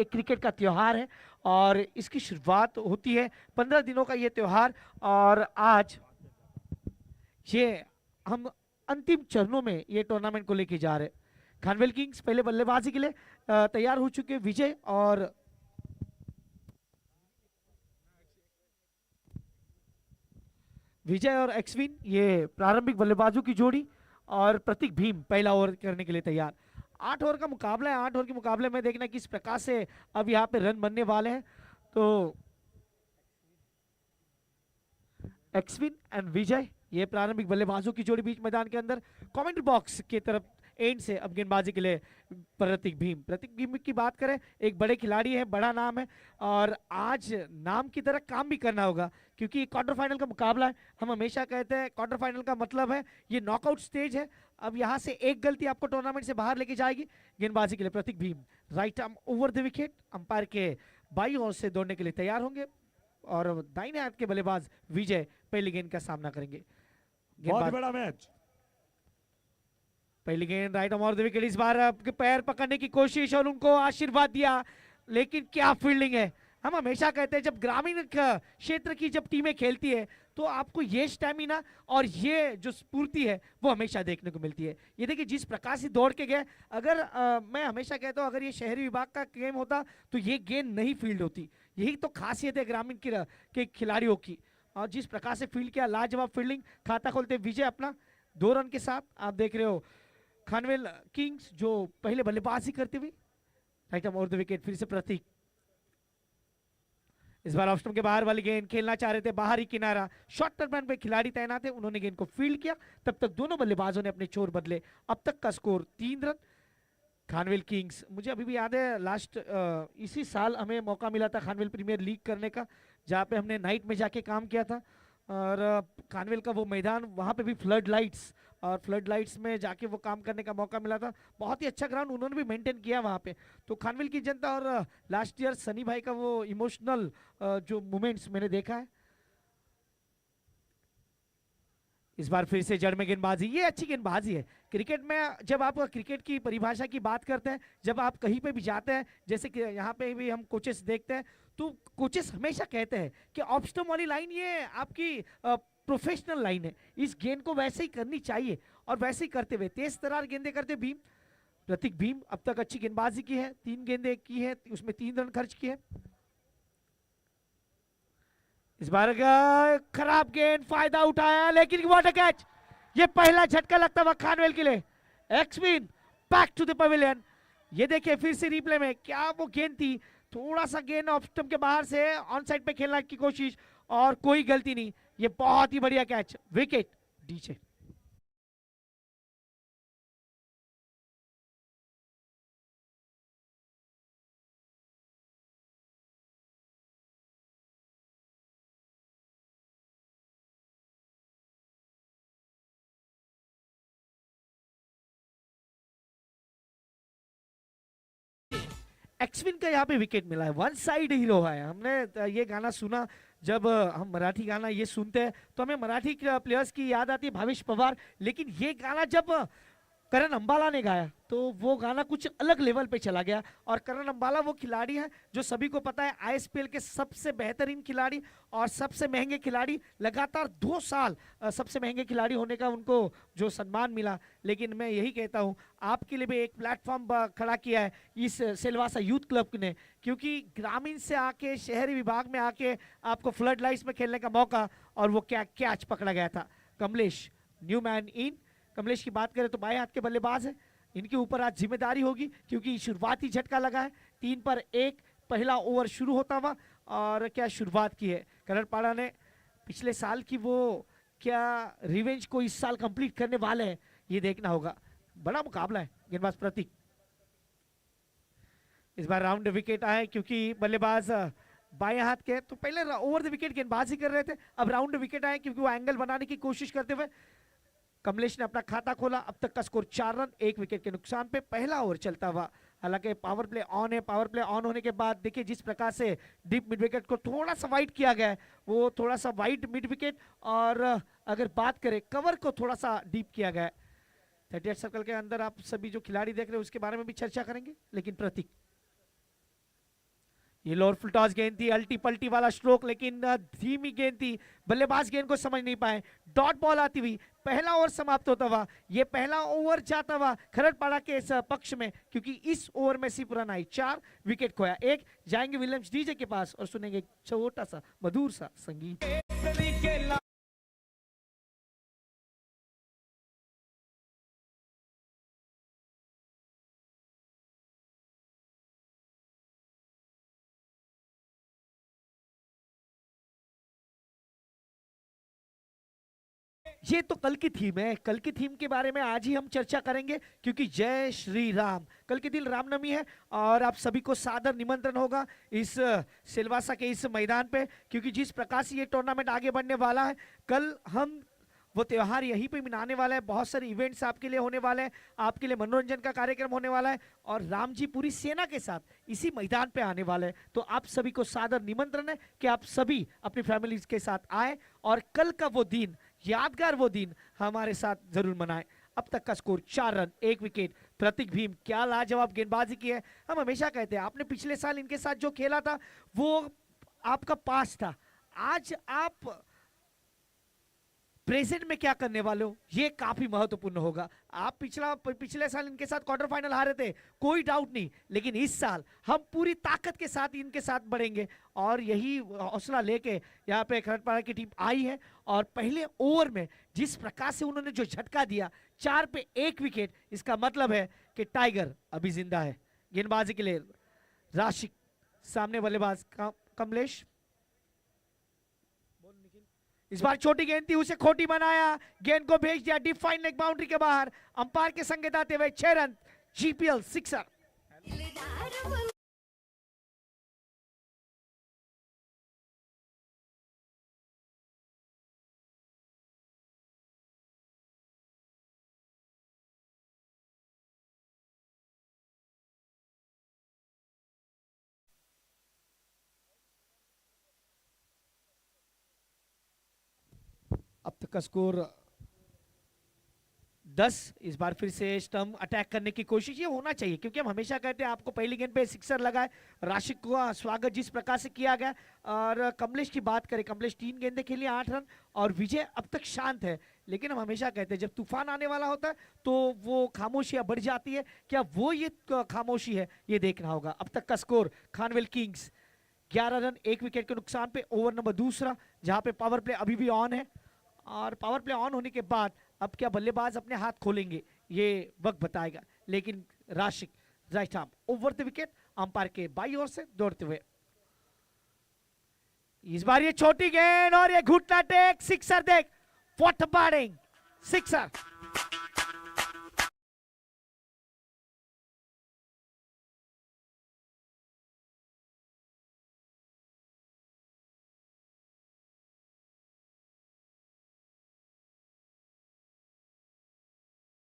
एक क्रिकेट का त्योहार है और इसकी शुरुआत होती है 15 दिनों का ये त्योहार। और आज ये हम अंतिम चरणों में ये टूर्नामेंट को लेके जा रहे हैं। खानवेल किंग्स पहले बल्लेबाजी के लिए तैयार हो चुके हैं। विजय और एक्सविन ये प्रारंभिक बल्लेबाजों की जोड़ी, और प्रतीक भीम पहला ओवर करने के लिए तैयार। 8 ओवर का मुकाबला है। 8 ओवर के मुकाबले में देखना किस प्रकार से अब यहाँ पे रन बनने वाले हैं। तो एक्सविन एंड विजय ये प्रारंभिक बल्लेबाजों की जोड़ी बीच मैदान के अंदर। कमेंट्री बॉक्स की तरफ एंड से अब गेंदबाजी के लिए प्रतीक भीम की बात करें, एक बड़े खिलाड़ी है, बड़ा नाम है और आज नाम की तरह काम भी करना होगा क्योंकि क्वार्टर फाइनल का मुकाबला है। हम हमेशा कहते हैं क्वार्टर फाइनल का मतलब है ये नॉकआउट स्टेज है। अब यहाँ से एक गलती आपको टूर्नामेंट से बाहर लेके जाएगी। गेंदबाजी के लिए Prateek Bhim right arm over the wicket, umpire के बाई ओर से दौड़ने के लिए तैयार होंगे और दाहिने हाथ के बल्लेबाज विजय पहली गेंद का सामना करेंगे। बहुत बड़ा मैच। पहली गेंद राइट ऑफ द विकेट, इस बार आपके पैर पकड़ने की कोशिश और उनको आशीर्वाद दिया, लेकिन क्या फील्डिंग है। हम हमेशा कहते हैं जब ग्रामीण क्षेत्र की जब टीमें खेलती है तो आपको ये स्टैमिना और ये जो स्फूर्ति है वो हमेशा देखने को मिलती है। ये देखिए जिस प्रकार से दौड़ के गए, अगर मैं हमेशा कहता हूँ अगर ये शहरी विभाग का गेम होता तो ये गेंद नहीं फील्ड होती। यही तो खासियत है ग्रामीण के खिलाड़ियों की। और जिस प्रकार से फील्ड किया, लाजवाब फील्डिंग, खाता खोलते विजय अपना 2 रन के साथ। आप देख रहे हो खानवेल किंग्स जो पहले बल्लेबाजी करते हुए राइट ऑफ द विकेट, फिर से प्रतीक इस बार ऑफ स्टंप के बाहर वाली गेंद खेलना चाह रहे थे, बाहरी किनारा, शॉर्ट टर्न पे खिलाड़ी तैनात है, उन्होंने गेंद को फील्ड किया। तब तक दोनों बल्लेबाजों ने अपने छोर बदले। अब तक का स्कोर 3 रन खानवेल किंग्स। मुझे अभी भी याद है लास्ट इसी साल हमें मौका मिला था खानवेल प्रीमियर लीग करने का, जहाँ पे हमने नाइट में जाके काम किया था और खानवेल का वो मैदान, वहाँ पे भी फ्लड लाइट्स और फ्लड लाइट्स में जाके वो काम करने का मौका मिला था। बहुत ही अच्छा ग्राउंड उन्होंने भी मेंटेन किया वहाँ पे। तो खानवेल की जनता और लास्ट ईयर सनी भाई का वो इमोशनल जो मोमेंट्स मैंने देखा है। इस बार फिर से जड़ में गेंदबाजी, ये अच्छी गेंदबाजी है। क्रिकेट में जब आप क्रिकेट की परिभाषा की बात करते हैं, जब आप कहीं पे भी जाते हैं, जैसे कि यहाँ पे भी हम कोचेस देखते हैं, तो कोचेस हमेशा कहते हैं कि ऑफ स्टंप वाली लाइन ये आपकी प्रोफेशनल लाइन है, इस गेंद को वैसे ही करनी चाहिए और वैसे ही करते हुए तेज तरार गेंदे करते भीम। प्रतीक भीम अब तक अच्छी गेंदबाजी की है, 3 गेंदे की है, उसमें 3 रन खर्च किए। इस बार खराब गेंद, फायदा उठाया लेकिन व्हाट अ कैच। ये पहला झटका लगता हुआ खानवेल के लिए। एक्सविन बैक टू द पवेलियन। ये देखिए फिर से रिप्ले में, क्या वो गेंद थी, थोड़ा सा गेंद ऑफ स्टंप के बाहर से ऑन साइड पे खेलने की कोशिश और कोई गलती नहीं। ये बहुत ही बढ़िया कैच, विकेट डीजे। एक्सविन का यहाँ पे विकेट मिला है, वन साइड हीरो है। हमने ये गाना सुना, जब हम मराठी गाना ये सुनते हैं तो हमें मराठी प्लेयर्स की याद आती है, भावेश पवार। लेकिन ये गाना जब करण अंबाला ने गाया तो वो गाना कुछ अलग लेवल पे चला गया। और करण अंबाला वो खिलाड़ी है जो सभी को पता है आईएसपीएल के सबसे बेहतरीन खिलाड़ी और सबसे महंगे खिलाड़ी। लगातार 2 साल सबसे महंगे खिलाड़ी होने का उनको जो सम्मान मिला। लेकिन मैं यही कहता हूं आपके लिए भी एक प्लेटफॉर्म खड़ा किया है इस सिलवासा यूथ क्लब ने, क्योंकि ग्रामीण से आके शहरी विभाग में आके आपको फ्लड लाइट्स में खेलने का मौका, और वो क्या कैच पकड़ा गया था। Kamlesh new man in, Kamlesh की बात करें तो बाएं हाथ के बल्लेबाज है, इनके ऊपर आज जिम्मेदारी होगी क्योंकि शुरुआती झटका लगा है। 3 पर 1 पहला ओवर शुरू होता हुआ, और क्या शुरुआत की है करण पाड़ा ने। पिछले साल की वो क्या रिवेंज को इस साल कंप्लीट करने वाले हैं, ये देखना होगा। बड़ा मुकाबला है। गेंदबाज प्रतीक इस बार राउंड विकेट आए क्योंकि बल्लेबाज बाएं हाथ के, तो पहले ओवर द विकेट गेंदबाजी कर रहे थे, अब राउंड विकेट आए क्योंकि वो एंगल बनाने की कोशिश करते हुए कमलेश ने अपना खाता खोला। अब तक का स्कोर 4 रन 1 विकेट के नुकसान पे पहला ओवर चलता हुआ। हालांकि पावर प्ले ऑन है, पावर प्ले ऑन होने के बाद देखिए जिस प्रकार से डीप मिड विकेट को थोड़ा सा वाइड किया गया है, वो थोड़ा सा वाइड मिड विकेट, और अगर बात करें कवर को थोड़ा सा डीप किया गया है। 38 सर्कल के अंदर आप सभी जो खिलाड़ी देख रहे हैं उसके बारे में भी चर्चा करेंगे। लेकिन प्रतीक ये लोअर फुल टॉस गेंद थी, अल्टी पल्टी वाला स्ट्रोक, लेकिन धीमी गेंद थी, बल्लेबाज गेंद को समझ नहीं पाए। डॉट बॉल आती हुई पहला ओवर समाप्त होता हुआ, ये पहला ओवर जाता हुआ खरड़पाड़ा के इस पक्ष में, क्योंकि इस ओवर में सिर्फ रन आई, 4 विकेट खोया। एक जाएंगे विलियम्स डीजे के पास और सुनेंगे एक छोटा सा मधुर सा संगीत। ये तो कल की थीम है, कल की थीम के बारे में आज ही हम चर्चा करेंगे, क्योंकि जय श्री राम, कल के दिन रामनवमी है और आप सभी को सादर निमंत्रण होगा इस सिलवासा के इस मैदान पे, क्योंकि जिस प्रकार से ये टूर्नामेंट आगे बढ़ने वाला है, कल हम वो त्योहार यहीं पे मनाने वाला है। बहुत सारे इवेंट्स आपके लिए होने वाले हैं, आपके लिए मनोरंजन का कार्यक्रम होने वाला है और राम जी पूरी सेना के साथ इसी मैदान पे आने वाले हैं। तो आप सभी को सादर निमंत्रण है कि आप सभी अपनी फैमिलीज के साथ आए और कल का वो दिन, यादगार वो दिन हमारे साथ जरूर मनाएं। अब तक का स्कोर 4 रन 1 विकेट। प्रतीक भीम क्या लाजवाब गेंदबाजी की है। हम हमेशा कहते हैं आपने पिछले साल इनके साथ जो खेला था वो आपका पास था, आज आप प्रेजेंट में क्या करने वाले हो ये काफी महत्वपूर्ण होगा। आप पिछले साल इनके साथ क्वार्टर फाइनल हारे थे, कोई डाउट नहीं, लेकिन इस साल हम पूरी ताकत के साथ इनके साथ बढ़ेंगे और यही हौसला लेके यहाँ पे खरड़पाड़ा की टीम आई है। और पहले ओवर में जिस प्रकार से उन्होंने जो झटका दिया, 4 पे 1 विकेट, इसका मतलब है कि टाइगर अभी जिंदा है। गेंदबाजी के लिए राशिक, सामने बल्लेबाज कमलेश। इस बार छोटी गेंद थी, उसे खोटी बनाया, गेंद को भेज दिया डिफाइन लेग बाउंड्री के बाहर। अंपायर के संकेत आते हुए 6 रन, जीपीएल सिक्सर। अब तक का स्कोर 10। इस बार फिर से स्टंप अटैक करने की कोशिश, ये होना चाहिए क्योंकि हम हमेशा कहते हैं आपको पहली गेंद पे सिक्सर लगाए। राशिक का स्वागत जिस प्रकार से किया गया। और कमलेश की बात करें, कमलेश 3 गेंदें खेली 8 रन और विजय अब तक शांत है। लेकिन हम हमेशा कहते हैं जब तूफान आने वाला होता है तो वो खामोशियां बढ़ जाती है, क्या वो ये खामोशी है, ये देखना होगा। अब तक का score Khanvel Kings 11 run 1 wicket के नुकसान पे। ओवर नंबर दूसरा, जहां पे पावर प्ले अभी भी ऑन है और पावर प्ले ऑन होने के बाद अब क्या बल्लेबाज अपने हाथ खोलेंगे ये वक्त बताएगा। लेकिन राशिक right arm over the wicket, umpire के बाई ओर से दौड़ते हुए। इस बार ये छोटी गेंद और ये घुटना टेक, सिक्सर देख, व्हाट बैटिंग, सिक्सर।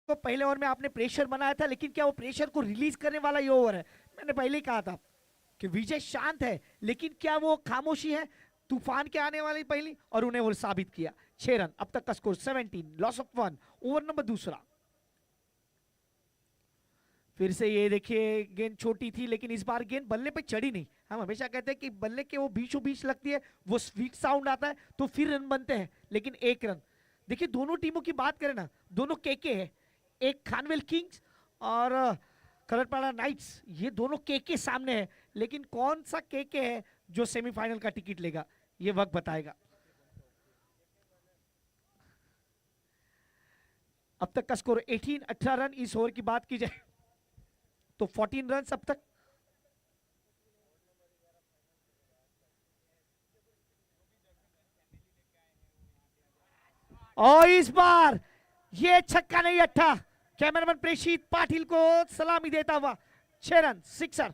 तो पहले ओवर में आपने प्रेशर बनाया था, लेकिन क्या वो प्रेशर को रिलीज करने वाला ये ओवर है? मैंने पहले ही कहा था कि विजय शांत है, लेकिन क्या वो खामोशी है तूफान के आने वाली पहली, और उन्हें वो साबित किया। 6 रन। अब तक का score 17, loss of 1। Over number दूसरा। फिर से ये देखिए गेंद छोटी थी, लेकिन इस बार गेंद बल्ले पे चढ़ी नहीं। हम हमेशा कहते हैं कि बल्ले के वो बीचों बीच लगती है, वो स्वीट साउंड आता है तो फिर रन बनते हैं, लेकिन 1 रन। देखिए दोनों टीमों की बात करें ना, दोनों केके है, एक खानवेल किंग्स और खरड़पाड़ा नाइट्स, ये दोनों केके सामने है, लेकिन कौन सा केके है जो सेमीफाइनल का टिकट लेगा ये वक्त बताएगा। अब तक का स्कोर 18 रन। इस ओवर की बात की जाए तो 14 रन अब तक। और इस बार ये छक्का नहीं अट्ठा, कैमरामैन प्रेषित पाटिल को सलामी देता हुआ 6 रन, सिक्सर।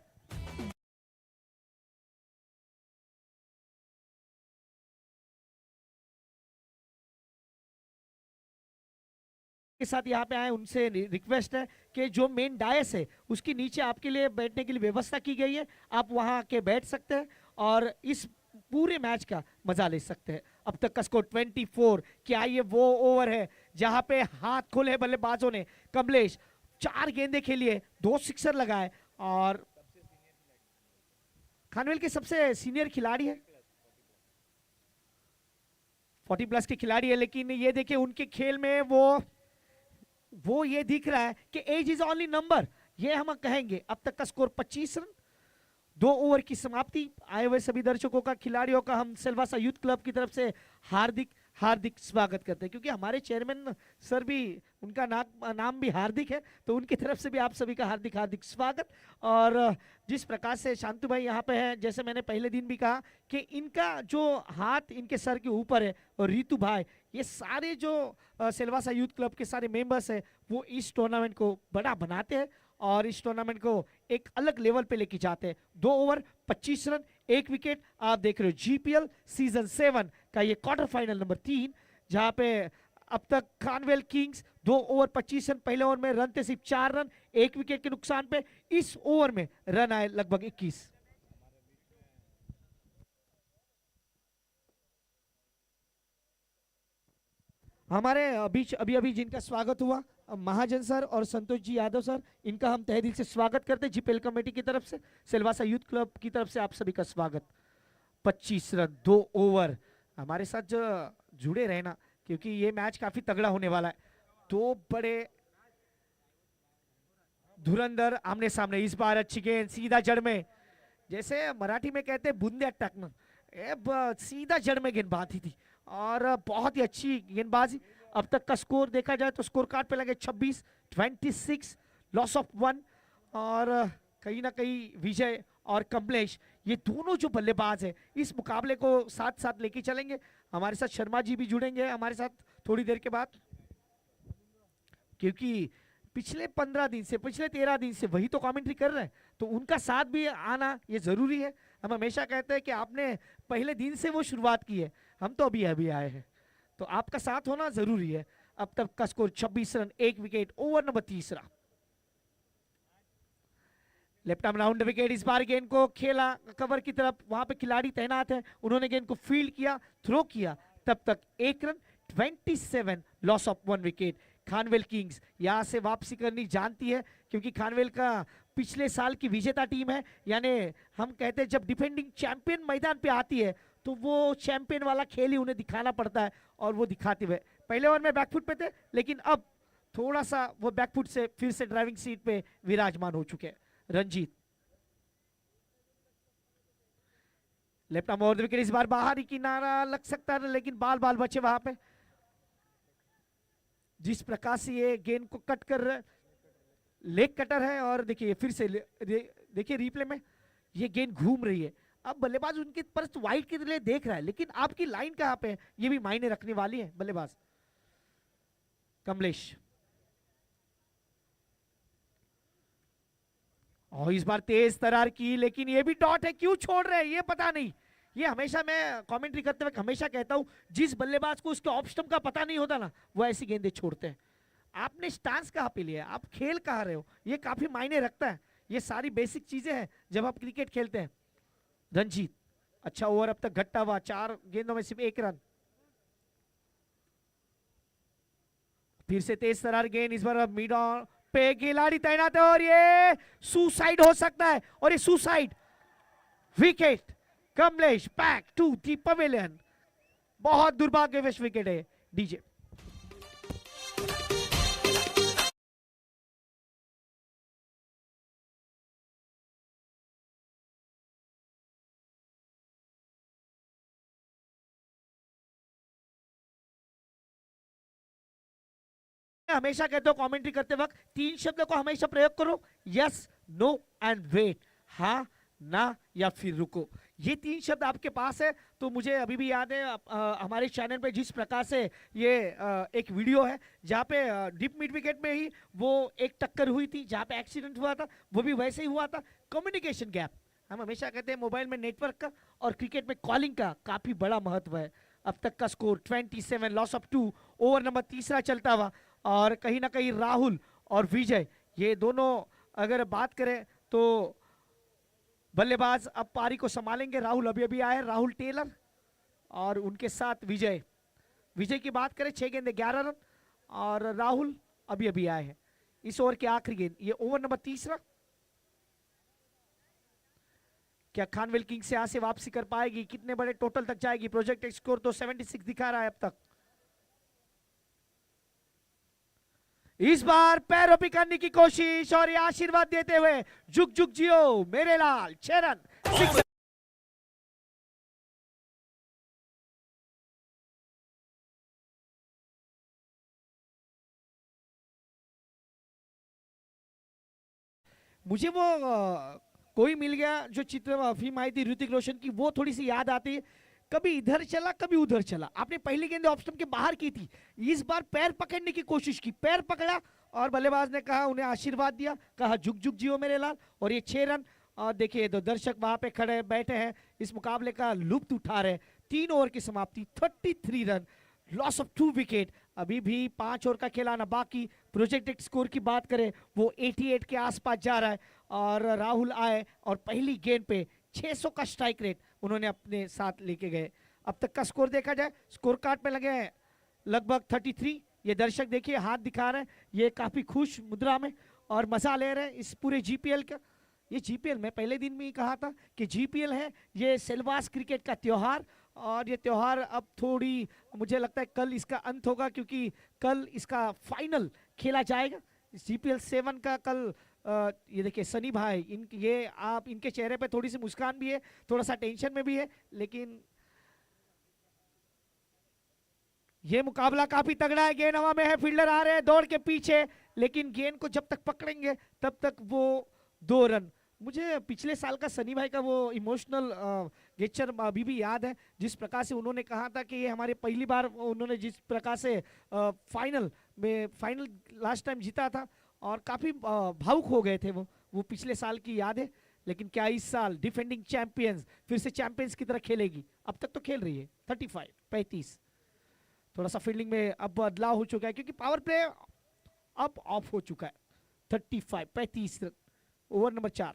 के साथ यहाँ पे आए, उनसे रिक्वेस्ट है कि जो मेन डायस है उसके नीचे आपके लिए बैठने के लिए व्यवस्था की गई है, आप वहां आके बैठ सकते हैं और इस पूरे मैच का मजा ले सकते हैं। अब तक का स्कोर 24। क्या ये वो ओवर है जहां पे हाथ खोले बल्लेबाजों ने? कमलेश 4 गेंदें खेली है, 2 सिक्सर लगाए और खानवेल के सबसे सीनियर खिलाड़ी है, 40 प्लस के खिलाड़ी है, लेकिन ये देखिए उनके खेल में वो ये दिख रहा है कि एज इज ओनली नंबर। ये हम कहेंगे। अब तक का स्कोर 25 रन, 2 ओवर की समाप्ति। आए हुए सभी दर्शकों का, खिलाड़ियों का हम सिलवासा यूथ क्लब की तरफ से हार्दिक हार्दिक स्वागत करते हैं, क्योंकि हमारे चेयरमैन सर भी, उनका नाम भी हार्दिक है, तो उनकी तरफ से भी आप सभी का हार्दिक हार्दिक स्वागत। और जिस प्रकार से शांतु भाई यहाँ पे हैं, जैसे मैंने पहले दिन भी कहा कि इनका जो हाथ इनके सर के ऊपर है, और रितु भाई, ये सारे जो सिलवासा यूथ क्लब के सारे मेंबर्स हैं, वो इस टूर्नामेंट को बड़ा बनाते हैं और इस टूर्नामेंट को एक अलग लेवल पे लेके जाते हैं। 2 ओवर 25 रन, 1 विकेट। आप देख रहे हो जीपीएल सीजन 7 का ये क्वार्टर फाइनल नंबर 3, जहां पे अब तक खानवेल किंग्स 2 ओवर 25 रन, पहले ओवर में रन थे सिर्फ 4 रन, 1 विकेट के नुकसान पे। इस ओवर में रन आए लगभग 21। हमारे बीच अभी अभी जिनका स्वागत हुआ, महाजन सर और संतोष जी यादव सर, इनका हम तहे दिल से स्वागत करते हैं जीपीएल कमेटी की तरफ से, सिलवासा यूथ क्लब की तरफ से आप सभी का स्वागत। 25 रन, 2 ओवर। हमारे साथ जो जुड़े रहना, क्योंकि ये मैच काफी तगड़ा होने वाला है। 2 बड़े धुरंधर आमने सामने। इस बार अच्छी गेंद सीधा जड़ में, जैसे मराठी में कहते हैं बूंदे टकना, सीधा जड़ में गेंद बांधी थी और बहुत ही अच्छी गेंदबाजी। अब तक का स्कोर देखा जाए तो स्कोर कार्ड पे लगे 26 लॉस ऑफ 1। और कहीं ना कहीं विजय और कमलेश, ये दोनों जो बल्लेबाज हैं, इस मुकाबले को साथ साथ लेके चलेंगे। हमारे साथ शर्मा जी भी जुड़ेंगे हमारे साथ थोड़ी देर के बाद, क्योंकि पिछले 13 दिन से वही तो कमेंट्री कर रहे हैं, तो उनका साथ भी आना ये जरूरी है। हम हमेशा कहते हैं कि आपने पहले दिन से वो शुरुआत की है, हम तो अभी अभी आए हैं, तो आपका साथ होना जरूरी है। अब तक का score 26 run, 1 wicket, over number 3। Left arm round wicket. इस बार गेंद को खेला कवर की तरफ, वहां पे खिलाड़ी तैनात है, उन्होंने गेंद को फील्ड किया, थ्रो किया। तब तक 1 run, 27 loss of 1 wicket. Khanvel Kings यहां से वापसी करनी जानती है, क्योंकि खानवेल का पिछले साल की विजेता टीम है। यानी हम कहते हैं जब डिफेंडिंग चैंपियन मैदान पे आती है तो वो चैंपियन वाला खेल ही उन्हें दिखाना पड़ता है, और वो दिखाते हुए पहले ओवर में बैकफुट पे थे, लेकिन अब थोड़ा सा वो बैकफुट से फिर से ड्राइविंग सीट पे विराजमान हो चुके हैं। Ranjit left arm over the wicket. इस बार बाहर ही किनारा लग सकता है, लेकिन बाल बाल बचे वहां पे। जिस प्रकार से ये गेंद को कट कर रहे, लेग कटर है, और देखिए फिर से देखिए रिप्ले में ये गेंद घूम रही है। अब बल्लेबाज उनके परस्त वाइड के लिए देख रहा है, लेकिन आपकी लाइन कहां पे है, ये भी मायने रखने वाली है। बल्लेबाज कमलेश, और इस बार तेज तरार की, लेकिन ये भी डॉट है, क्यों छोड़ रहे हैं ये पता नहीं। ये हमेशा मैं कमेंट्री करते वक्त हमेशा कहता हूं, जिस बल्लेबाज को उसके ऑफ स्टंप का पता नहीं होता ना, वो ऐसी गेंदें छोड़ते हैं। आपने स्टांस कहां पे लिया है, आप खेल कहां रहे हो, ये काफी मायने रखता है। ये सारी बेसिक चीजें हैं जब आप क्रिकेट खेलते हैं। रंजीत, अच्छा ओवर अब तक घट्टा हुआ, 4 गेंदों में सिर्फ 1 रन। फिर से तेज तरार गेंद, इस बार मिड ऑन पे खिलाड़ी तैनात है, और ये सुसाइड हो सकता है, और ये suicide wicket. Kamlesh back to the pavilion. बहुत दुर्भाग्यवश विकेट है। डीजे हमेशा कहते हो कमेंट्री करते वक्त 3 शब्द को हमेशा प्रयोग करो, यस, नो एंड वेट। हाँ, ना, या फिर रुको। ये 3 शब्द आपके पास है। तो मुझे अभी भी याद है हमारे चैनल पे जिस प्रकार से ये एक वीडियो है, जहाँ पे डीप मिड विकेट में ही वो एक टक्कर हुई थी, जहाँ पे एक्सीडेंट हुआ था, वो भी वैसे ही हुआ था। कम्युनिकेशन गैप, हम हमेशा कहते हैं मोबाइल में नेटवर्क का और क्रिकेट में कॉलिंग का काफी बड़ा महत्व है। अब तक का score 27 loss of 2। Over number 3 चलता हुआ, और कहीं ना कहीं राहुल और विजय, ये दोनों अगर बात करें तो बल्लेबाज अब पारी को संभालेंगे। राहुल अभी अभी आए, राहुल टेलर, और उनके साथ विजय। विजय की बात करें 6 गेंदे 11 रन, और राहुल अभी अभी आए हैं। इस ओवर की आखिरी गेंद, ये ओवर नंबर 3। क्या खानवेल किंग्स यहाँ से वापसी कर पाएगी, कितने बड़े टोटल तक जाएगी? प्रोजेक्ट स्कोर तो 76 दिखा रहा है अब तक। इस बार पैरों पे करने की कोशिश और ये आशीर्वाद देते हुए जुग जुग जियो मेरे लाल, 6 रन, 6। मुझे वो कोई मिल गया जो चित्र फिल्म आई थी ऋतिक रोशन की, वो थोड़ी सी याद आती है। कभी इधर चला कभी उधर चला। आपने पहली गेंद ऑफ स्टंप के बाहर की थी, इस बार पैर पकड़ने की कोशिश की, पैर पकड़ा और बल्लेबाज ने कहा, उन्हें आशीर्वाद दिया, कहा जुग जुग जियो मेरे लाल, और ये 6 रन। और देखिए तो दर्शक वहां पे खड़े बैठे हैं, इस मुकाबले का लुत्फ उठा रहे हैं। 3 ओवर की समाप्ति, 33 रन, लॉस ऑफ 2 विकेट। अभी भी 5 ओवर का खेलाना बाकी। प्रोजेक्टेड स्कोर की बात करें वो 88 के आसपास जा रहा है और राहुल आए और पहली गेंद पे 600 का स्ट्राइक रेट उन्होंने अपने साथ लेके गए। अब तक का स्कोर देखा जाए, स्कोर कार्ड पे लगे हैं लगभग 33। ये दर्शक देखिए हाथ दिखा रहे हैं, ये काफी खुश मुद्रा में और मजा ले रहे हैं इस पूरे जीपीएल का। ये जीपीएल में पहले दिन में ही कहा था कि जीपीएल है ये सिलवास क्रिकेट का त्योहार, और ये त्योहार अब थोड़ी मुझे लगता है कल इसका अंत होगा, क्योंकि कल इसका फाइनल खेला जाएगा जीपीएल 7 का। कल ये देखिए सनी भाई, ये आप इनके चेहरे पे थोड़ी सी मुस्कान भी है, थोड़ा सा टेंशन में भी है, लेकिन ये मुकाबला काफी तगड़ा है। गेंद हवा में है, फील्डर आ रहे हैं दौड़ के पीछे, लेकिन गेंद को जब तक पकड़ेंगे तब तक वो 2 रन। मुझे पिछले साल का सनी भाई का वो इमोशनल गेस्चर अभी भी याद है, जिस प्रकार से उन्होंने कहा था कि ये हमारे पहली बार, उन्होंने जिस प्रकार से फाइनल लास्ट टाइम जीता था और काफी भावुक हो गए थे वो पिछले साल की याद है। लेकिन क्या इस साल डिफेंडिंग चैंपियंस फिर से चैंपियंस की तरह खेलेगी? अब तक तो खेल रही है। 35 थोड़ा सा फील्डिंग में अब बदलाव हो चुका है, क्योंकि पावर प्ले अब ऑफ हो चुका है। 35 ओवर नंबर 4।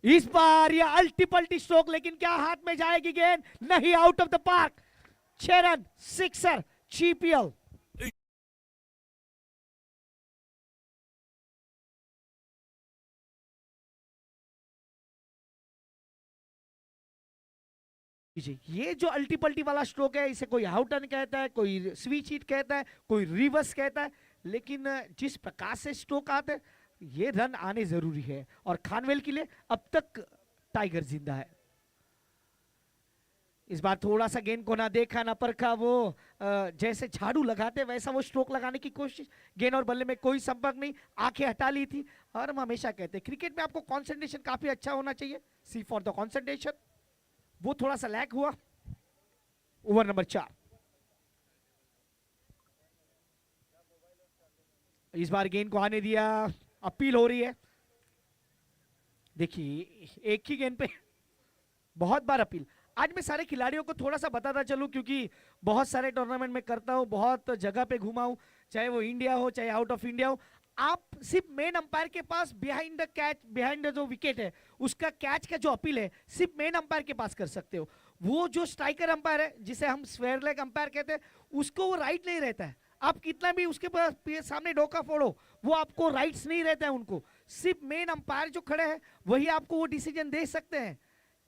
इस बार ये अल्टीपल्टी स्ट्रोक, लेकिन क्या हाथ में जाएगी गेंद? नहीं, out of the park. 6 run, 6 GPL. ये जो अल्टीपल्टी वाला स्ट्रोक है, इसे कोई आउटन कहता है, कोई स्विच हिट कहता है, कोई रिवर्स कहता है, लेकिन जिस प्रकार से स्ट्रोक आते हैं ये रन आने जरूरी है। और खानवेल के लिए अब तक टाइगर जिंदा है। इस बार थोड़ा सा गेंद को ना देखा ना परखा, वो जैसे झाड़ू लगाते वैसा वो स्ट्रोक लगाने की कोशिश, गेंद और बल्ले में कोई संपर्क नहीं, आंखें हटा ली थी। और हम हमेशा कहते हैं क्रिकेट में आपको कंसंट्रेशन काफी अच्छा होना चाहिए, सी फॉर द कंसंट्रेशन, वो थोड़ा सा लैक हुआ। Over number 4। इस बार गेंद को आने दिया, अपील हो रही है। देखिए एक ही गेंद पे बहुत बार अपील। आज मैं सारे खिलाड़ियों को थोड़ा सा बताता चलूं, क्योंकि बहुत सारे टूर्नामेंट में करता हूं, बहुत जगह पे घुमा हूं, चाहे वो इंडिया हो चाहे आउट ऑफ इंडिया हो। आप सिर्फ मेन अंपायर के पास behind the catch, behind the जो विकेट है उसका कैच का जो अपील है सिर्फ मेन अंपायर के पास कर सकते हो। वो जो स्ट्राइकर अंपायर है, जिसे हम स्क्वायर लेग अंपायर कहते हैं, उसको वो राइट नहीं रहता है। आप कितना भी उसके पास सामने डोका फोड़ो, वो आपको राइट्स नहीं रहता है उनको। सिर्फ मेन अंपायर जो खड़े हैं वही आपको वो डिसीजन दे सकते हैं।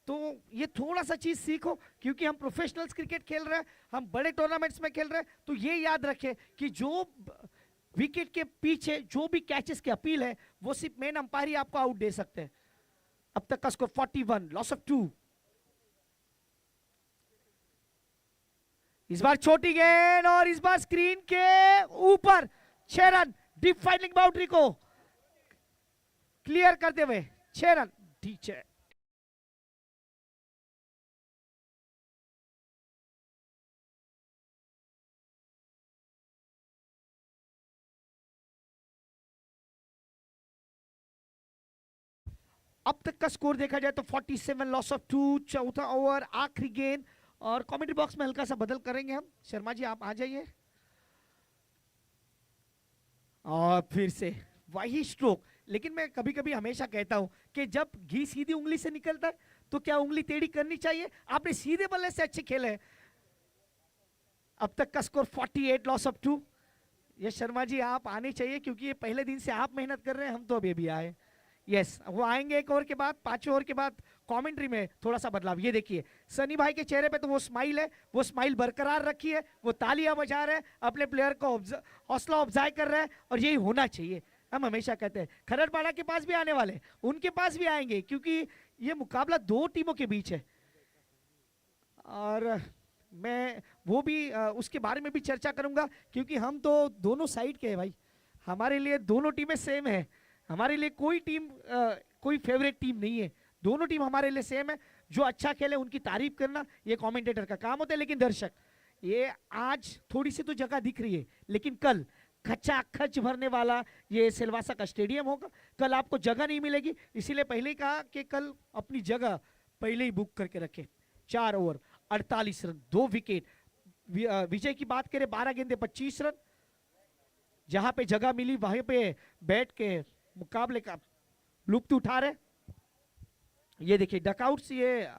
तो ये थोड़ा सा चीज सीखो, क्योंकि हम प्रोफेशनल्स क्रिकेट खेल रहे हैं, हम बड़े टूर्नामेंट्स में खेल रहे हैं, तो ये याद रखें कि जो विकेट के पीछे जो भी कैचेस की अपील है वो सिर्फ मेन अंपायर ही आपको आउट दे सकते हैं। अब तक का स्कोर 41, लॉस ऑफ 2। इस बार छोटी गेंद और इस बार स्क्रीन के ऊपर 6 रन, डीप फाइनिंग बाउंड्री को क्लियर करते हुए 6 रन नीचे। अब तक का स्कोर देखा जाए तो 47, लॉस ऑफ 2, चौथा ओवर, आखिरी गेंद। और कमेंट्री बॉक्स में हल्का सा बदल करेंगे हम। शर्मा जी आप आ जाइए। और फिर से वही स्ट्रोक, लेकिन मैं कभी कभी हमेशा कहता हूं कि जब घी सीधी उंगली से निकलता है तो क्या उंगली टेढ़ी करनी चाहिए? आपने सीधे बल्ले से अच्छे खेले। अब तक का स्कोर 48, लॉस ऑफ 2। ये शर्मा जी आप आने चाहिए, क्योंकि ये पहले दिन से आप मेहनत कर रहे हैं, हम तो अभी अभी आए। यस वो आएंगे एक ओवर के बाद, 5वें ओवर के बाद कमेंट्री में थोड़ा सा बदलाव। ये देखिए सनी भाई के चेहरे पे तो वो स्माइल है, वो स्माइल बरकरार रखी है, वो तालियां बजा रहे हैं, अपने प्लेयर को हौसला अफजाई कर रहे हैं, और यही होना चाहिए। हम हमेशा कहते हैं खरड़पाड़ा के पास भी आने वाले, उनके पास भी आएंगे, क्योंकि ये मुकाबला दो टीमों के बीच है। और मैं वो भी उसके बारे में भी चर्चा करूंगा, क्योंकि हम तो दोनों साइड के हैं भाई, हमारे लिए दोनों टीमें सेम है, हमारे लिए कोई टीम कोई फेवरेट टीम नहीं है, दोनों टीम हमारे लिए सेम है। जो अच्छा खेले उनकी तारीफ करना ये कमेंटेटर का काम होता है। लेकिन दर्शक, ये आज थोड़ी सी तो जगह दिख रही है, लेकिन कल खचा खच भरने वाला ये सिलवासा का स्टेडियम होगा, कल आपको जगह नहीं मिलेगी। इसीलिए पहले ही कहा कि कल अपनी जगह पहले ही बुक करके रखें। 4 ओवर 48 रन 2 विकेट। विजय की बात करें 12 गेंदे 25 रन, जहां पे जगह मिली वहीं पे बैठ के मुकाबले का लुत्फ उठा रहे। ये देखिए डकआउट्स, ये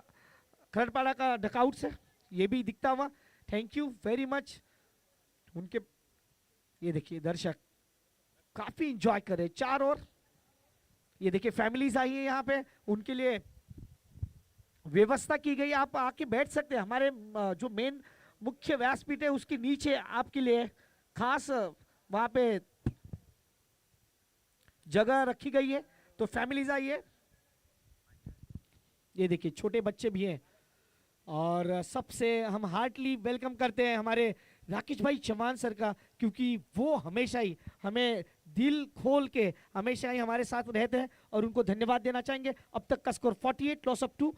खरड़पाड़ा का डकआउट्स है, ये भी दिखता हुआ। थैंक यू वेरी मच उनके। ये देखिए दर्शक काफी इंजॉय कर रहे हैं 4 ओवर। ये देखिए फैमिलीज आई है यहाँ पे, उनके लिए व्यवस्था की गई, आप आके बैठ सकते हैं। हमारे जो मेन मुख्य व्यासपीठ है उसके नीचे आपके लिए खास वहां पे जगह रखी गई है, तो फैमिलीज आई है। ये देखिए छोटे बच्चे भी हैं, और सबसे हम हार्टली वेलकम करते हैं हमारे राकेश भाई चौहान सर का, क्योंकि वो हमेशा ही हमें दिल खोल के हमेशा ही हमारे साथ रहते हैं, और उनको धन्यवाद देना चाहेंगे। अब तक का स्कोर 48, लॉस ऑफ 2।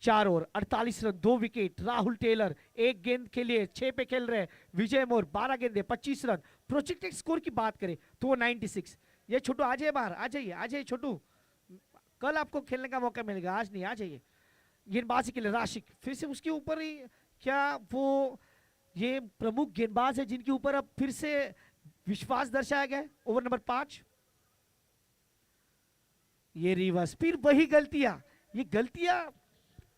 चार over 48 run 2 wicket. Rahul Taylor 1 गेंद के लिए 6 पे खेल रहे हैं। विजय मोर 12 गेंदे 25 रन। प्रोजेक्टेड स्कोर की बात करें तो वो 96। ये छोटू आ जाइए बाहर, आ जाइए छोटू, कल आपको खेलने का मौका मिलेगा, आज नहीं, आ जाइए। गेंदबाजी के लिए राशिक, फिर से उसके ऊपर ही, क्या वो ये प्रमुख गेंदबाज है जिनके ऊपर अब फिर से विश्वास दर्शाया गया है। Over number 5। ये रिवर्स, फिर वही गलतियां, ये गलतियां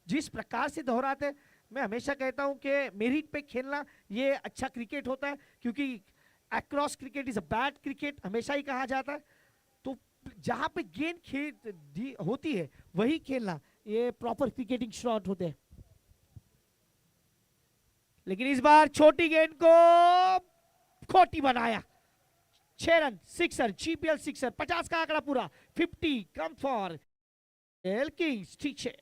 जिस प्रकार से दोहराते हैं। मैं हमेशा कहता हूं कि मेरिट पे खेलना ये अच्छा क्रिकेट होता है, क्योंकि across cricket is a bad cricket, हमेशा ही कहा जाता है। तो जहां पे गेंद खेल होती है वही खेलना, ये प्रॉपर क्रिकेटिंग शॉट होते हैं। लेकिन इस बार छोटी गेंद को खोटी बनाया। 6 रन 6 जीपीएल 6, 50 का आंकड़ा पूरा। 50 कम फॉर एल किंग्स। ठीक है,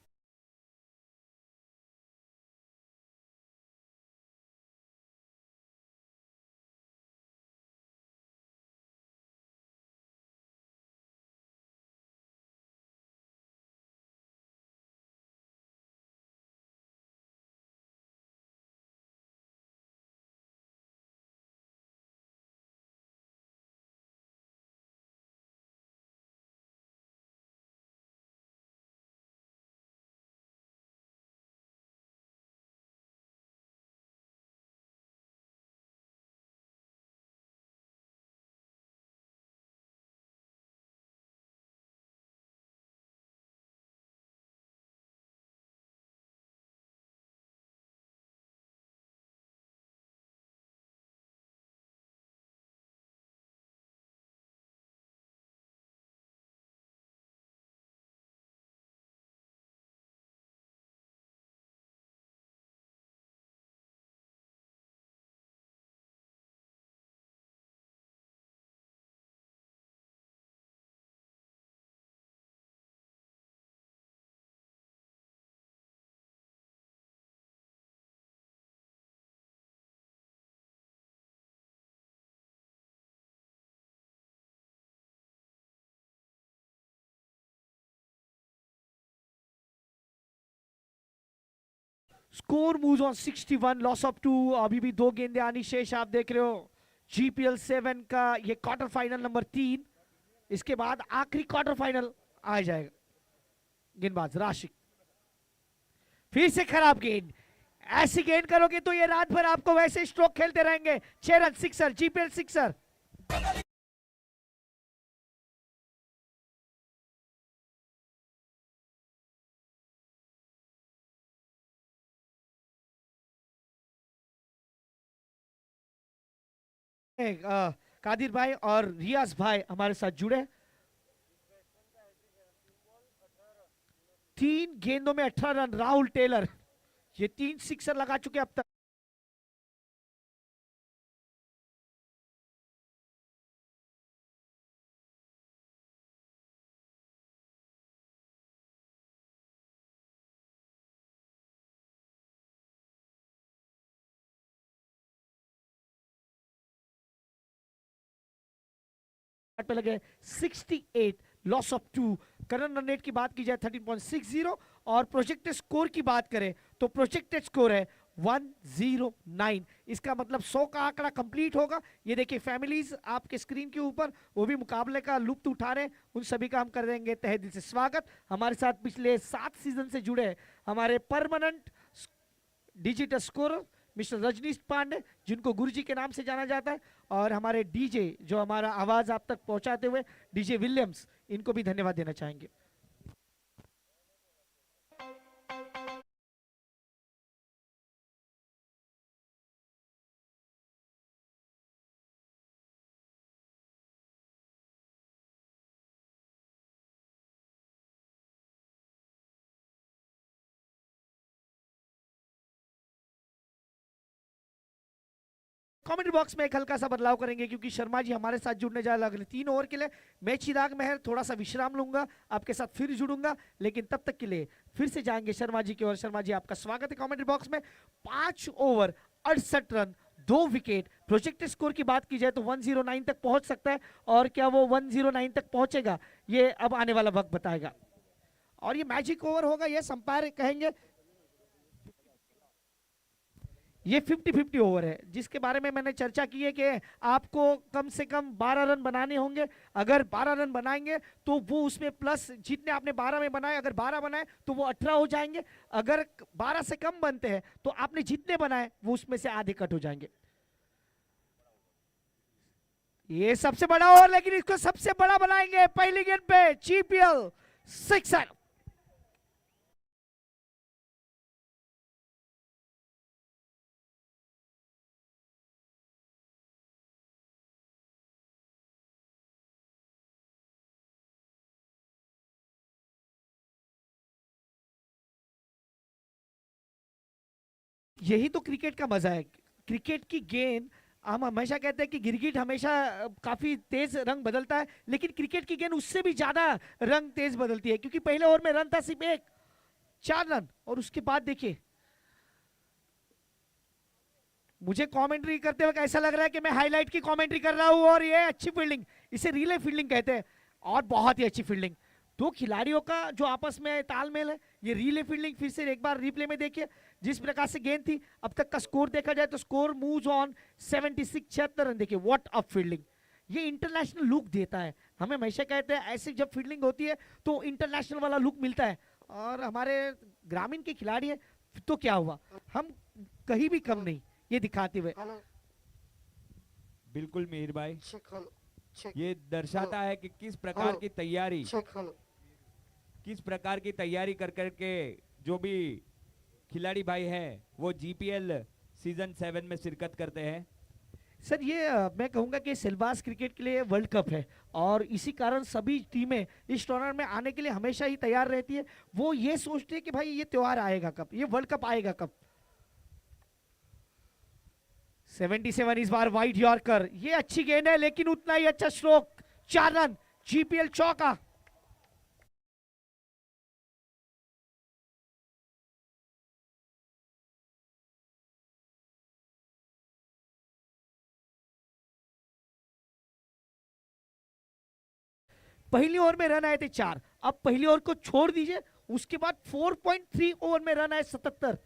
score moves on 61, loss of 2। अभी भी 2 गेंदें आनी शेष, आप देख रहे हो। जीपीएल 7 का ये क्वार्टर फाइनल नंबर 3, इसके बाद आखिरी क्वार्टर फाइनल आ जाएगा। गेंदबाज राशिक, फिर से खराब गेंद। ऐसी गेंद करोगे तो ये रात भर आपको वैसे स्ट्रोक खेलते रहेंगे। 6 रन 6, जीपीएल 6। कादिर भाई और रियाज भाई हमारे साथ जुड़े। 3 गेंदों में 18 रन राहुल टेलर, ये 3 सिक्सर लगा चुके अब तक। पे लगे 68, loss of 2। Current run rate की बात की जाए 13.60 और प्रोजेक्टेड स्कोर की बात करें तो प्रोजेक्टेड स्कोर है 109। इसका मतलब 100 का आंकड़ा कंप्लीट होगा। ये देखिए फैमिलीज आपके स्क्रीन के ऊपर, वो भी मुकाबले का लुत्फ उठा रहे हैं, उन सभी का हम कर देंगे तहे दिल से स्वागत। हमारे साथ पिछले 7 सीजन से जुड़े हमारे permanent digital score mister Rajnish Pandey, जिनको गुरुजी के नाम से जाना जाता है, और हमारे डीजे जो हमारा आवाज आप तक पहुंचाते हुए डीजे विलियम्स, इनको भी धन्यवाद देना चाहेंगे। कमेंट बॉक्स में एक हल्का सा बदलाव करेंगे क्योंकि शर्मा जी हमारे साथ जुड़ने जा रहे अगले 3 ओवर के लिए। मैं चिराग मेहर थोड़ा सा विश्राम लूंगा, आपके साथ फिर जुड़ूंगा, लेकिन तब तक के लिए फिर से जाएंगे शर्मा जी की ओर। शर्मा जी आपका स्वागत है कमेंट बॉक्स में। 5 over 68 run 2 wicket. Projected score की बात की जाए तो 109 तक पहुंच सकता है, और क्या वो 109 तक पहुंचेगा ये अब आने वाला वक्त बताएगा। और ये मैजिक ओवर होगा, ये अंपायर कहेंगे। ये 50-50 ओवर है जिसके बारे में मैंने चर्चा की है कि आपको कम से कम 12 रन बनाने होंगे। अगर 12 रन बनाएंगे तो वो उसमें प्लस जितने आपने 12 में बनाए, अगर 12 बनाए तो वो 18 हो जाएंगे। अगर 12 से कम बनते हैं तो आपने जितने बनाए वो उसमें से आधे कट हो जाएंगे। ये सबसे बड़ा ओवर, लेकिन इसको सबसे बड़ा बनाएंगे पहली गेंद पे जीपीएल सिक्सर। यही तो क्रिकेट का मजा है। क्रिकेट की गेंद, हम हमेशा कहते हैं कि गिरगिट हमेशा काफी तेज रंग बदलता है, लेकिन क्रिकेट की गेंद उससे भी ज्यादा रंग तेज बदलती है, क्योंकि पहले ओवर में रन था सिर्फ 1, 4 रन, और उसके बाद देखिए मुझे कमेंट्री करते वक्त ऐसा लग रहा है कि मैं हाईलाइट की कमेंट्री कर रहा हूं। और ये अच्छी फील्डिंग, इसे रिले फील्डिंग कहते हैं, और बहुत ही अच्छी फील्डिंग। 2 खिलाड़ियों का जो आपस में तालमेल है, ये रिले फील्डिंग फिर से एक बार रिप्ले में देखिए। जिस प्रकार से गेंद थी, अब तक का स्कोर देखा जाए तो स्कोर मूव्स ऑन 76, 76 रन। देखिए व्हाट अ फील्डिंग, ये इंटरनेशनल लुक देता है। हमें हमेशा कहते हैं ऐसी जब फील्डिंग होती है तो इंटरनेशनल वाला लुक मिलता है, और हमारे ग्रामीण के खिलाड़ी है तो क्या हुआ, हम कहीं भी कम नहीं ये दिखाते हुए। बिल्कुल मिहिर भाई, ये दर्शाता है कि किस प्रकार की तैयारी कर करके जो भी खिलाड़ी भाई हैं वो जीपीएल सीजन 7 में शिरकत करते हैं। सर ये मैं कहूंगा कि सिलवास क्रिकेट के लिए वर्ल्ड कप है, और इसी कारण सभी टीमें इस टूर्नामेंट में आने के लिए हमेशा ही तैयार रहती है। वो ये सोचते हैं कि भाई ये त्योहार आएगा कब, ये वर्ल्ड कप आएगा कब। 77 इस बार वाइड यॉर्कर, ये अच्छी गेंद है लेकिन उतना ही अच्छा स्ट्रोक, 4 रन, जीपीएल चौका। पहली ओवर में रन आए थे 4, अब पहली ओवर को छोड़ दीजिए, उसके बाद 4.3 ओवर में रन आए 77।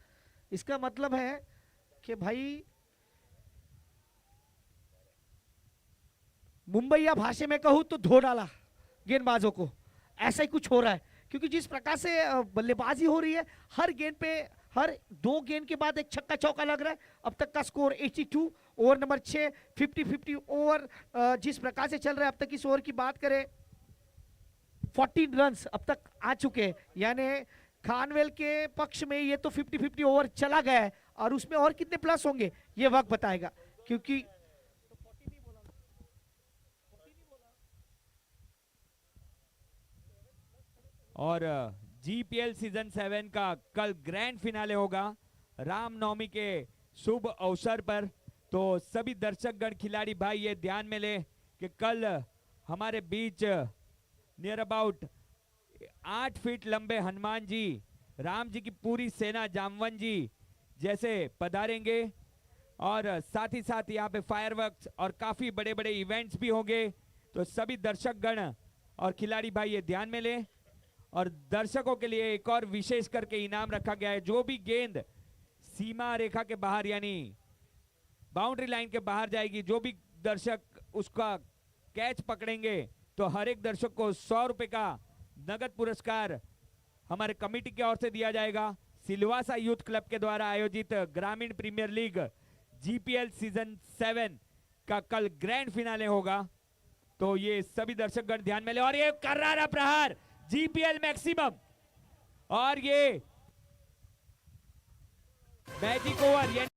इसका मतलब है कि भाई मुंबईया भाषा में कहूं तो धो डाला गेंदबाजों को, ऐसा ही कुछ हो रहा है। क्योंकि जिस प्रकार से बल्लेबाजी हो रही है, हर गेंद पे, हर 2 गेंद के बाद एक छक्का चौका लग रहा है। अब तक का स्कोर 82, ओवर नंबर 6, 50-50 ओवर जिस प्रकार से चल रहा है। अब तक इस ओवर की बात करें 14 रन्स अब तक आ चुके हैं, यानी खानवेल के पक्ष में ये तो 50-50 ओवर चला गया है, और उसमें और कितने प्लस होंगे ये वक्त बताएगा। क्योंकि और जीपीएल सीजन 7 का कल ग्रैंड फिनाले होगा रामनवमी के शुभ अवसर पर। तो सभी दर्शकगण खिलाड़ी भाई ये ध्यान में ले कि कल हमारे बीच नियर अबाउट 8 फीट लंबे हनुमान जी, राम जी की पूरी सेना जामवन जी जैसे पधारेंगे और साथ ही साथ यहाँ पे फायरवर्क्स और काफी बड़े बड़े इवेंट्स भी होंगे। तो सभी दर्शकगण और खिलाड़ी भाई ये ध्यान में लें। और दर्शकों के लिए एक और विशेष करके इनाम रखा गया है, जो भी गेंद सीमा रेखा के बाहर यानी बाउंड्री लाइन के बाहर जाएगी, जो भी दर्शक उसका कैच पकड़ेंगे तो हर एक दर्शक को 100 रुपए का नगद पुरस्कार हमारे कमेटी की ओर से दिया जाएगा। सिलवासा यूथ क्लब के द्वारा आयोजित ग्रामीण प्रीमियर लीग जीपीएल सीजन 7 का कल ग्रैंड फिनाले होगा। तो ये सभी दर्शकगण ध्यान में ले। और ये करारा प्रहार जीपीएल मैक्सिमम और ये मैजिक ओवर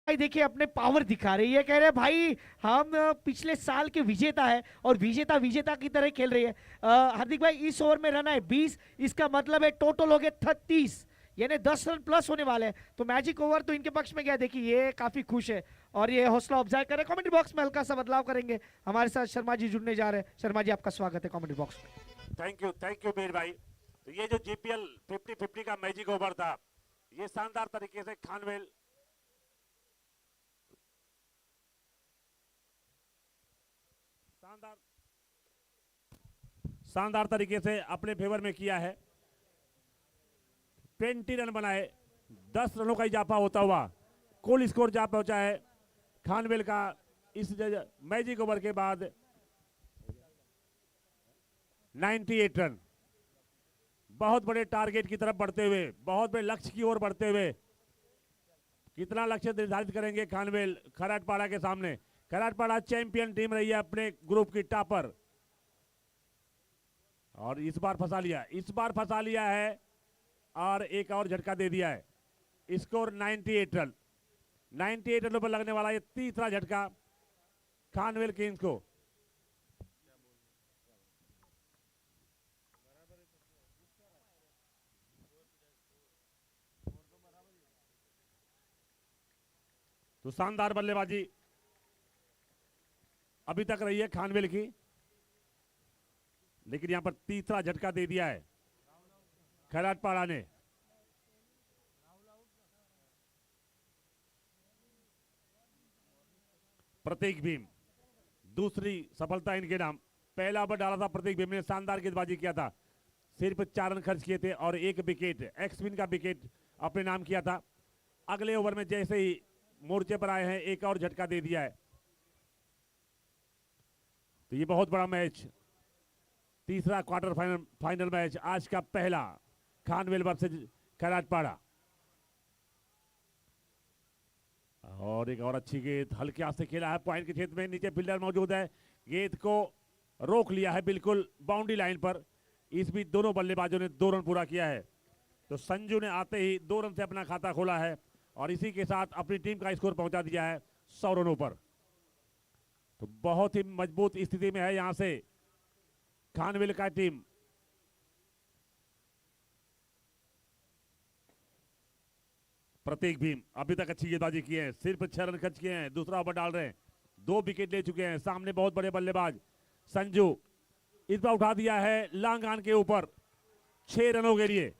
भाई देखिए अपने पावर दिखा रही है, कह रहे हैं भाई हम पिछले साल के विजेता है और विजेता विजेता की तरह खेल रही है। हार्दिक भाई इस ओवर में रन है 20, इसका मतलब है टोटल हो गए 36, यानी 10 रन प्लस होने वाले हैं। तो मैजिक ओवर तो इनके पक्ष में गया। देखिए ये काफी खुश है और ये हौसला अफजाई कर रहे हैं। कमेंट्री बॉक्स में हल्का सा बदलाव करेंगे, हमारे साथ शर्मा जी जुड़ने जा रहे हैं। शर्मा जी आपका स्वागत है कमेंट्री बॉक्स में। थैंक यू मीर भाई। तो ये जो जीपीएल 50-50 का मैजिक ओवर था, ये शानदार तरीके से खानवेल शानदार तरीके से अपने फेवर में किया है। 20 रन बनाए, 10 रनों का इजाफा होता हुआ कुल स्कोर जा पहुंचा है खानवेल का इस मैजिक ओवर के बाद 98 रन। बहुत बड़े टारगेट की तरफ बढ़ते हुए, बहुत बड़े लक्ष्य की ओर बढ़ते हुए, कितना लक्ष्य निर्धारित करेंगे खानवेल खराटपाड़ा के सामने। खराटपाड़ा चैंपियन टीम रही है अपने ग्रुप की टॉपर और इस बार फंसा लिया है और एक और झटका दे दिया है। Score 98 run. 98 रनों पर लगने वाला ये तीसरा झटका खानवेल किंग्स को। तो शानदार बल्लेबाजी अभी तक रही है खानवेल की, लेकिन यहां पर तीसरा झटका दे दिया है खैराटपाड़ा ने। प्रतीक भीम दूसरी सफलता इनके नाम। पहला ओवर डाला था प्रतीक भीम ने, शानदार गेंदबाजी किया था, सिर्फ 4 रन खर्च किए थे और एक विकेट एक्सविन का विकेट अपने नाम किया था। अगले ओवर में जैसे ही मोर्चे पर आए हैं एक और झटका दे दिया है। तो ये बहुत बड़ा मैच, तीसरा क्वार्टर फाइनल मैच, आज का पहला खानवेल वर्सेस खैराटपाड़ा। और एक और अच्छी गेंद हल्के हाथ से खेला है पॉइंट के क्षेत्र में, नीचे फील्डर मौजूद है, गेंद को रोक लिया है बिल्कुल बाउंड्री लाइन पर। इस बीच दोनों बल्लेबाजों ने 2 रन पूरा किया है। तो संजू ने आते ही 2 रन से अपना खाता खोला है और इसी के साथ अपनी टीम का स्कोर पहुंचा दिया है 100 रनों पर। तो बहुत ही मजबूत स्थिति में है यहां से खानवेल का टीम। प्रतीक भीम अभी तक अच्छी गेंदबाजी की है, सिर्फ 6 रन खर्च किए हैं, दूसरा ओवर डाल रहे हैं, 2 विकेट ले चुके हैं। सामने बहुत बड़े बल्लेबाज संजू, इस बार उठा दिया है लॉन्ग ऑन के ऊपर 6 रनों के लिए।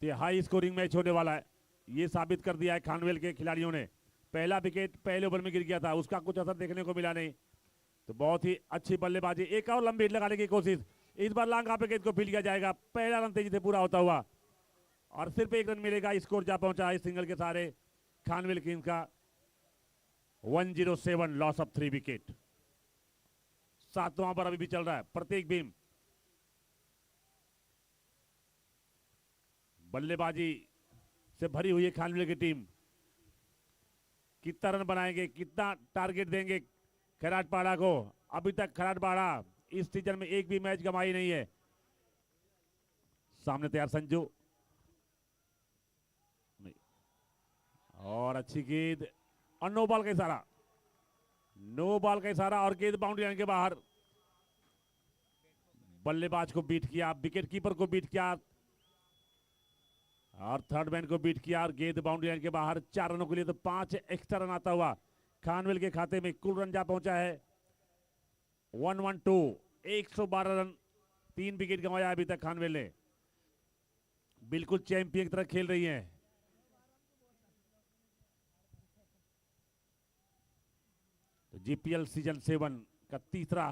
हाई स्कोरिंग मैच होने वाला है, ये साबित कर दिया है खानवेल के खिलाड़ियों ने। पहला विकेट पहले ओवर में गिर गया था, उसका कुछ असर देखने को मिला नहीं। तो बहुत ही अच्छी बल्लेबाजी, एक और लंबी हिट लगाने की कोशिश, इस बार लॉन्ग ऑन पे गेंद को फील्ड किया जाएगा। पहला रन तेजी से पूरा होता हुआ और सिर्फ 1 रन मिलेगा। स्कोर जा पहुंचा है सिंगल के सारे खानवेल किंग्स का 107, लॉस ऑफ 3 विकेट। 7वां ओवर अभी भी चल रहा है। प्रतीक भीम बल्लेबाजी से भरी हुई है खानवेल की टीम। कितना रन बनाएंगे, कितना टारगेट देंगे खैराटपाड़ा को। अभी तक खैराटपाड़ा इस सीजन में एक भी मैच गंवाई नहीं है। सामने तैयार संजू, नहीं, और अच्छी गेंद और नो बॉल का इशारा, नो बॉल का इशारा और गेंद बाउंड्री लाइन के बाहर। बल्लेबाज को बीट किया, विकेट कीपर को बीट किया और थर्ड मैन को बीट किया और गेंद बाउंड्री लाइन के बाहर। 4 रनों के लिए तो 5 एक्स्ट्रा रन आता हुआ खानवेल के खाते में। कुल रन जा पहुंचा है 112, 112 रन, 3 विकेट गंवाया अभी तक खानवेल ने। बिल्कुल चैंपियन की तरह खेल रही है। तो जीपीएल सीजन 7 का तीसरा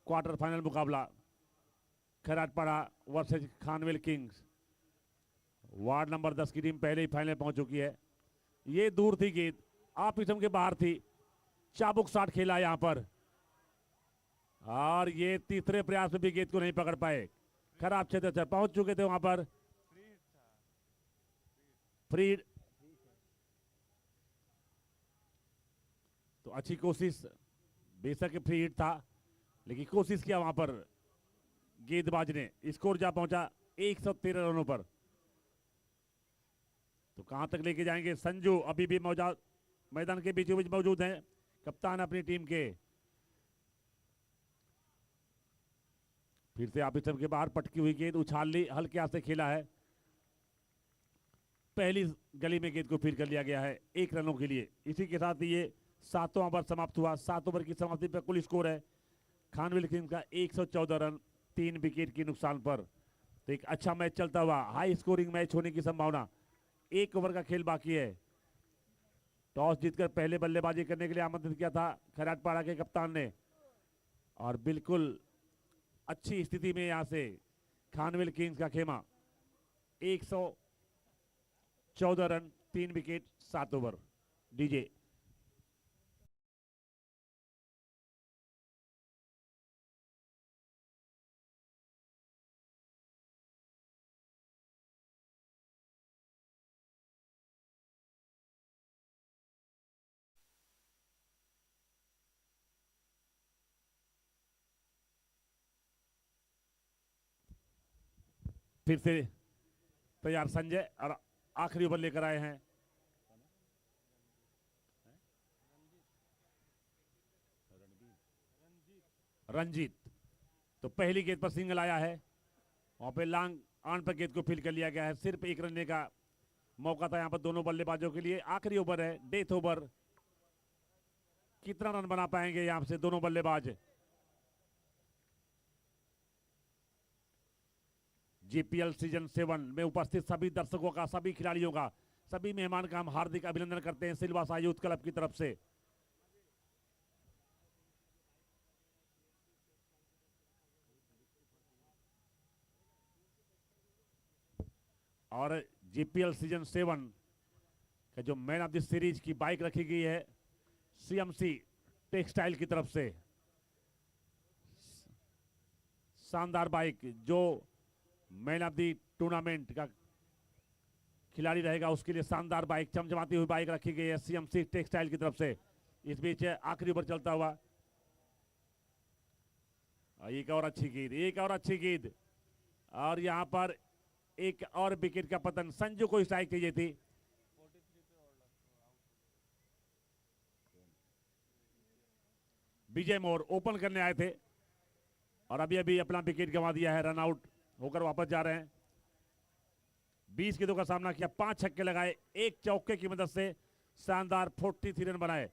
क्वार्टर फाइनल मुकाबला Khairatpada versus Khanvel kings. Ward number 10 की टीम पहले ही फाइनल पहुंच चुकी है। ये दूर थी गेंद, आप इसम के बाहर थी, चाबुक शॉट खेला यहां पर और ये तीसरे प्रयास में भी गेंद को नहीं पकड़ पाए। खराब क्षेत्र से पहुंच चुके थे वहां पर। फ्रीड, तो अच्छी कोशिश, बेशक फ्री हिट था लेकिन कोशिश किया वहां पर गेंदबाज ने। स्कोर जा पहुंचा 113 रनों पर। तो कहां तक लेके जाएंगे संजू, अभी भी मौजूद मैदान के बीचों बीच मौजूद हैं कप्तान अपनी टीम के। फिर से आप के बाहर पटकी हुई गेंद उछाल ली, हल्के हाथ से खेला है। पहली गली में गेंद को फीड कर लिया गया है 1 रनों के लिए। इसी के साथ ये 7वां ओवर समाप्त हुआ। 7 ओवर की समाप्ति पर कुल स्कोर है खानवेल किंग्स का 114 रन, 3 विकेट के नुकसान पर। तो एक अच्छा मैच चलता हुआ, हाई स्कोरिंग मैच होने की संभावना। 1 ओवर का खेल बाकी है। टॉस जीतकर पहले बल्लेबाजी करने के लिए आमंत्रित किया था खैराटपाड़ा के कप्तान ने और बिल्कुल अच्छी स्थिति में यहां से खानवेल किंग्स का खेमा। 114 रन, 3 विकेट, 7 ओवर। डीजे फिर से तैयार संजय और आखिरी ओवर लेकर आए हैं रंजीत। तो पहली गेंद पर सिंगल आया है, वहां पे लॉन्ग ऑन पर गेंद को फील्ड कर लिया गया है। सिर्फ 1 रन का मौका था यहां पर दोनों बल्लेबाजों के लिए। आखिरी ओवर है, डेथ ओवर। कितना रन बना पाएंगे यहां से दोनों बल्लेबाज। जीपीएल सीजन 7 में उपस्थित सभी दर्शकों का, सभी खिलाड़ियों का, सभी मेहमान का हम हार्दिक अभिनंदन करते हैं सिलवासा यूथ क्लब की तरफ से। और जीपीएल सीजन 7 का जो मैन ऑफ द सीरीज की बाइक रखी गई है सीएमसी टेक्सटाइल की तरफ से। शानदार बाइक, जो मैन ऑफ द टूर्नामेंट का खिलाड़ी रहेगा उसके लिए शानदार बाइक, चमचमाती हुई बाइक रखी गई है सीएमसी टेक्सटाइल की तरफ से। इस बीच आखिरी ओवर चलता हुआ, एक और अच्छी गेंद, एक और अच्छी गेंद और यहां पर एक और विकेट का पतन। संजू को स्ट्राइक चाहिए थी। विजय मोर ओपन करने आए थे और अभी अभी अपना विकेट गंवा दिया है, रन आउट होकर वापस जा रहे हैं। 20 गेंदों का सामना किया, 5 छक्के लगाए, 1 चौके की मदद से शानदार 43 रन बनाए।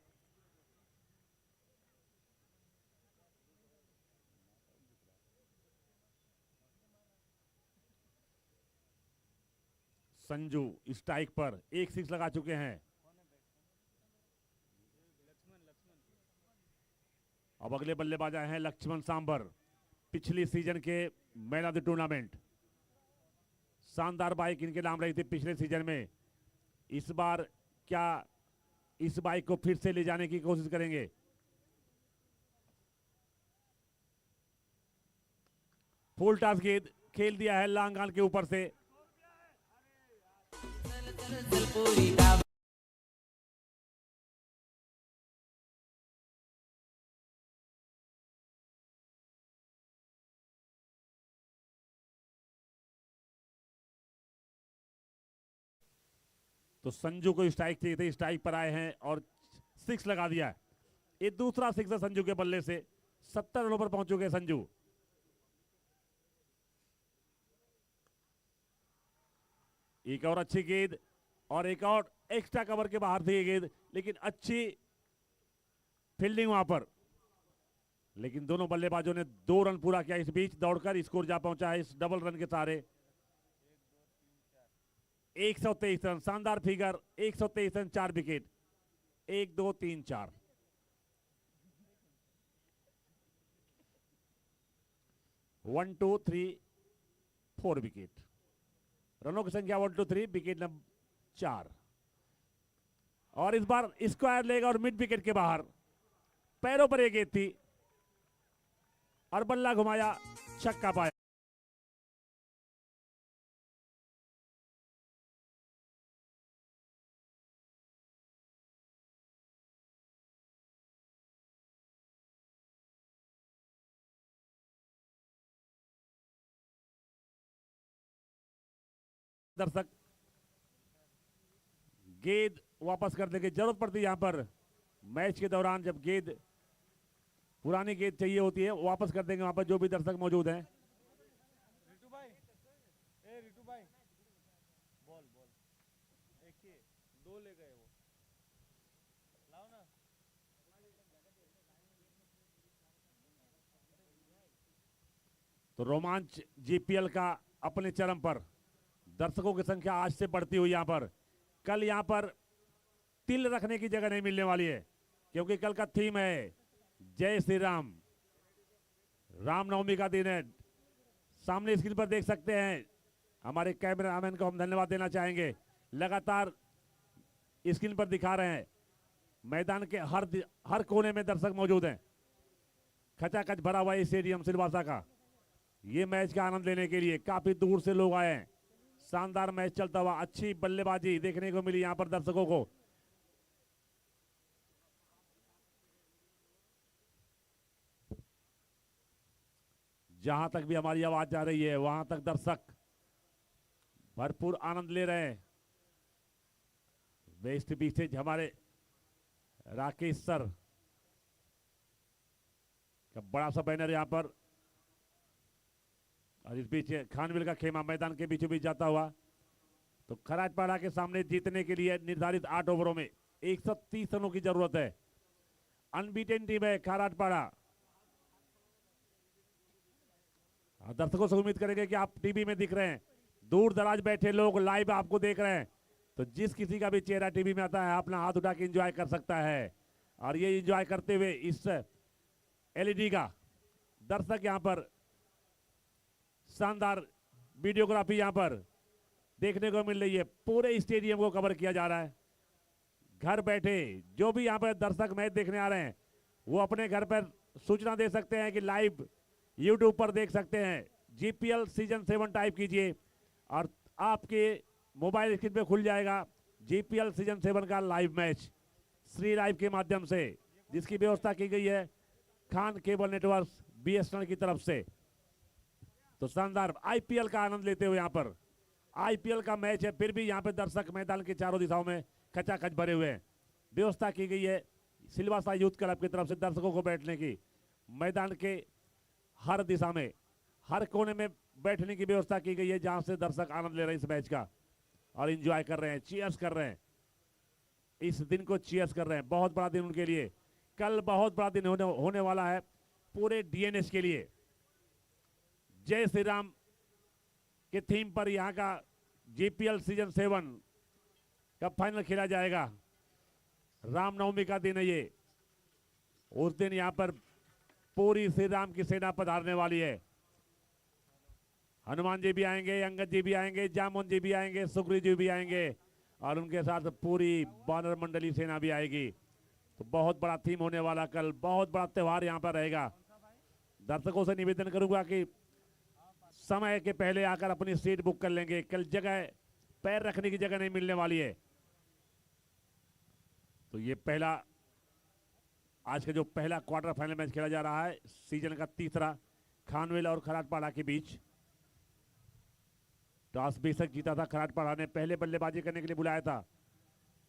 संजू स्ट्राइक पर 1 6 लगा चुके हैं। अब अगले बल्लेबाज आए हैं लक्ष्मण सांबर, पिछली सीजन के मैन ऑफ द टूर्नामेंट। शानदार बाइक इनके नाम रही थी पिछले सीजन में। इस बार क्या इस बाइक को फिर से ले जाने की कोशिश करेंगे? फुल टॉस गेंद खेल दिया है लांगान के ऊपर से। तो संजू को स्ट्राइक चाहिए थे, स्ट्राइक पर आए हैं और 6 लगा दिया है। ये दूसरा 6 है संजू के बल्ले से। 70 रनों पर पहुंच चुके हैं संजू। एक और अच्छी गेंद और एक और एक्स्ट्रा कवर के बाहर थी ये गेंद, लेकिन अच्छी फील्डिंग वहां पर। लेकिन दोनों बल्लेबाजों ने 2 रन पूरा किया। इस बीच दौड़कर स्कोर जा पहुंचा है इस डबल रन के सहारे। 123 रन, शानदार फिगर। 123 run, 4 wicket. 1 2 3 4। 1 2 3 4 विकेट। रनों की संख्या 1 2 3, विकेट नंबर 4। और इस बार स्क्वायर लेग और मिड विकेट के बाहर। पैरों पर एक गेंद थी और बल्ला घुमाया, छक्का पाया। दर्शक गेंद वापस करने की जरूरत पड़ती है यहां पर। मैच के दौरान जब गेंद, पुरानी गेंद चाहिए होती है, वापस कर देंगे वहां पर जो भी दर्शक मौजूद हैं। तो रोमांच जीपीएल का अपने चरम पर। दर्शकों की संख्या आज से बढ़ती हुई यहां पर। कल यहां पर तिल रखने की जगह नहीं मिलने वाली है, क्योंकि कल का थीम है जय श्री राम। रामनवमी का दिन है। सामने स्क्रीन पर देख सकते हैं, हमारे कैमरामैन को हम धन्यवाद देना चाहेंगे, लगातार स्क्रीन पर दिखा रहे हैं। मैदान के हर कोने में दर्शक मौजूद हैं। खचाखच भरा हुआ स्टेडियम सिलवासा का। ये मैच का आनंद लेने के लिए काफी दूर से लोग आए हैं। शानदार मैच चलता हुआ, अच्छी बल्लेबाजी देखने को मिली यहां पर दर्शकों को। जहां तक भी हमारी आवाज जा रही है वहां तक दर्शक भरपूर आनंद ले रहे हैं। वेस्ट बीसेज हमारे राकेश सर का बड़ा सा बैनर यहां पर। और इस बीच खानविल का खेमा मैदान के बीचों बीच जाता हुआ। तो खराटपाड़ा के सामने जीतने के लिए निर्धारित 8 ओवरों में 130 रनों की जरूरत है। अनबीटेन टीम है खराटपाड़ा। दर्शकों से उम्मीद करेंगे कि आप टीवी में दिख रहे हैं, दूर दराज बैठे लोग लाइव आपको देख रहे हैं, तो जिस किसी का भी चेहरा टीवी में आता है अपना हाथ उठा के एंजॉय कर सकता है। और ये एंजॉय करते हुए इस एलईडी का दर्शक यहां पर शानदार वीडियोग्राफी यहां पर देखने को मिल रही है। पूरे स्टेडियम को कवर किया जा रहा है। घर बैठे जो भी यहां पर दर्शक मैच देखने आ रहे हैं वो अपने घर पर सूचना दे सकते हैं कि लाइव यूट्यूब पर देख सकते हैं। जीपीएल सीजन 7 टाइप कीजिए और आपके मोबाइल स्क्रीन पे खुल जाएगा जीपीएल सीजन 7 का लाइव मैच श्री लाइव के माध्यम से, जिसकी व्यवस्था की गई है खान केबल नेटवर्क बीएसएनएल की तरफ से। तो शानदार आईपीएल का आनंद लेते हुए यहां पर आईपीएल का मैच है, फिर भी यहां पे दर्शक मैदान के चारों दिशाओं में खचाखच भरे हुए हैं। व्यवस्था की गई है सिलवासा यूथ क्लब की तरफ से दर्शकों को बैठने की। मैदान के हर दिशा में, हर कोने में बैठने की व्यवस्था की गई है, जहां से दर्शक आनंद ले रहे हैं इस मैच का और एंजॉय कर रहे हैं, चीयर्स कर रहे हैं। इस दिन को चीयर्स कर रहे हैं। बहुत बड़ा दिन उनके लिए। कल बहुत बड़ा दिन होने वाला है पूरे डीएनएस के लिए। जय श्री राम के थीम पर यहां का जीपीएल सीजन 7 का फाइनल खेला जाएगा। रामनवमी का दिन है ये। उस दिन यहां पर पूरी श्री राम की सेना पधारने वाली है। हनुमान जी भी आएंगे, अंगद जी भी आएंगे, जामुन जी भी आएंगे, सुग्रीव जी भी आएंगे और उनके साथ पूरी वानर मंडली सेना भी आएगी। तो बहुत बड़ा थीम होने वाला कल, बहुत बड़ा त्योहार यहां पर रहेगा। दर्शकों से निवेदन करूंगा कि समय के पहले आकर अपनी सीट बुक कर लेंगे। कल जगह पैर रखने की जगह नहीं मिलने वाली है। तो ये पहला, आज का जो पहला क्वार्टर फाइनल मैच खेला जा रहा है सीजन का तीसरा, खानवेल और खराटपाड़ा के बीच। टॉस बेशक जीता था खराटपाड़ा ने, पहले बल्लेबाजी करने के लिए बुलाया था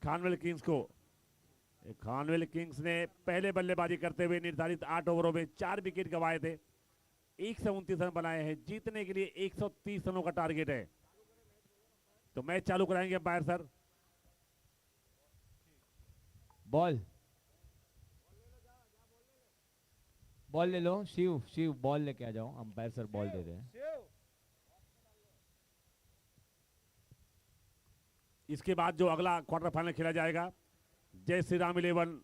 खानवेल किंग्स को। खानवेल किंग्स ने पहले बल्लेबाजी करते हुए निर्धारित 8 ओवरों में 4 विकेट गंवाए थे, 129 रन बनाए हैं। जीतने के लिए 130 रनों का टारगेट है। तो मैच चालू कराएंगे अंपायर सर। बॉल बॉल ले लो। शिव शिव बॉल लेके आ जाओ। अंपायर सर बॉल दे रहे हैं। इसके बाद जो अगला क्वार्टर फाइनल खेला जाएगा, जय Shri Ram 11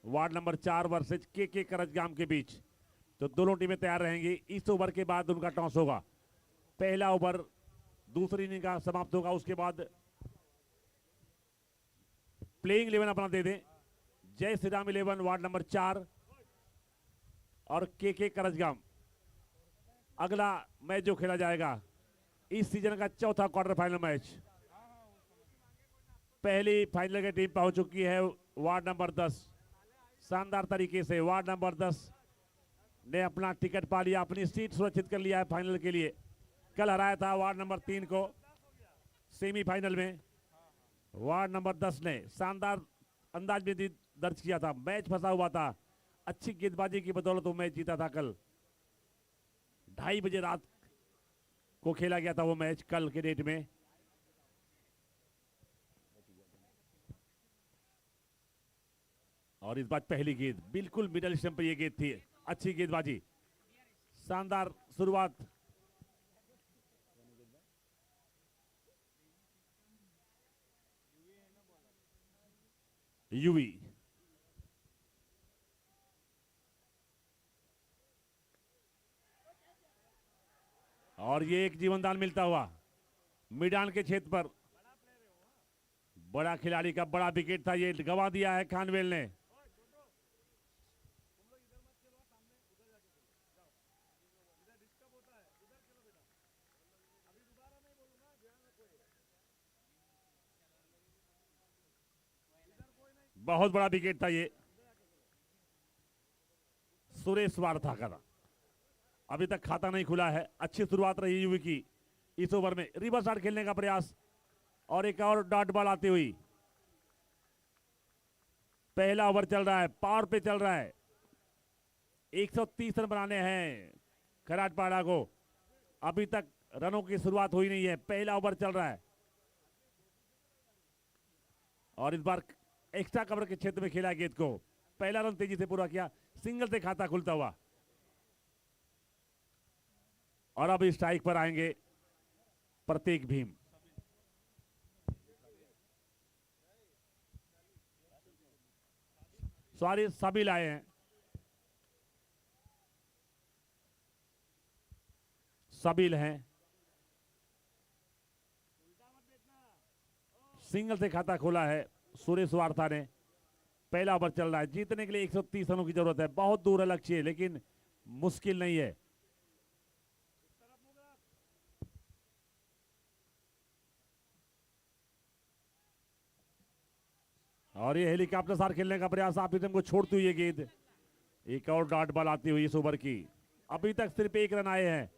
ward number 4 versus के करजगाम के बीच, तो दोनों टीमें तैयार रहेंगी। इस ओवर के बाद उनका टॉस होगा। पहला ओवर दूसरी इनिंग का समाप्त होगा, उसके बाद प्लेइंग 11 अपना दे दें। जय श्री राम 11 वार्ड नंबर 4 और के करजगाम। अगला मैच जो खेला जाएगा इस सीजन का चौथा क्वार्टर फाइनल मैच। पहली फाइनल की टीम पहुंच चुकी है वार्ड नंबर 10। शानदार तरीके से वार्ड नंबर 10 ने अपना टिकट पा लिया, अपनी सीट सुरक्षित कर लिया है फाइनल के लिए। कल हराया था वार्ड नंबर 3 को सेमीफाइनल में। वार्ड नंबर 10 ने शानदार अंदाज में दर्ज किया था। मैच फंसा हुआ था, अच्छी गेंदबाजी की बदौलत वो मैच जीता था। कल 2:30 बजे रात को खेला गया था वो मैच, कल के डेट में। और इस बार पहली गेंद बिल्कुल मिडल स्टंप पर ये गेंद थी। अच्छी गेंदबाजी, शानदार शुरुआत। यूवी और ये एक जीवनदान मिलता हुआ मैदान के क्षेत्र पर। बड़ा खिलाड़ी का बड़ा विकेट था, ये गंवा दिया है खानवेल ने। बहुत बड़ा विकेट था ये, सुरेश वार्था का था। अभी तक खाता नहीं खुला है। अच्छी शुरुआत रही यूवी की इस ओवर में। रिवर्स शॉट खेलने का प्रयास और एक और डॉट बॉल आती हुई। पहला ओवर चल रहा है, पावर पे चल रहा है। 130 रन बनाने हैं खराटपाड़ा को। अभी तक रनों की शुरुआत हुई नहीं है, पहला ओवर चल रहा है। और इस बार एक्स्ट्रा कवर के क्षेत्र में खेला गेंद को। पहला रन तेजी से पूरा किया, सिंगल से खाता खुलता हुआ। और अब स्ट्राइक पर आएंगे प्रतीक भीम। सॉरी, सभी लाए हैं, सबिल हैं। सिंगल से खाता खोला है सुरेश वार्था ने। पहला ओवर चल रहा है। जीतने के लिए 130 रनों की जरूरत है। बहुत दूर है लक्ष्य, लेकिन मुश्किल नहीं है। और ये हेलीकॉप्टर सार खेलने का प्रयास आप को छोड़ती हुई गेंद। एक और डॉट बॉल आती हुई इस ओवर की। अभी तक सिर्फ 1 रन आए हैं,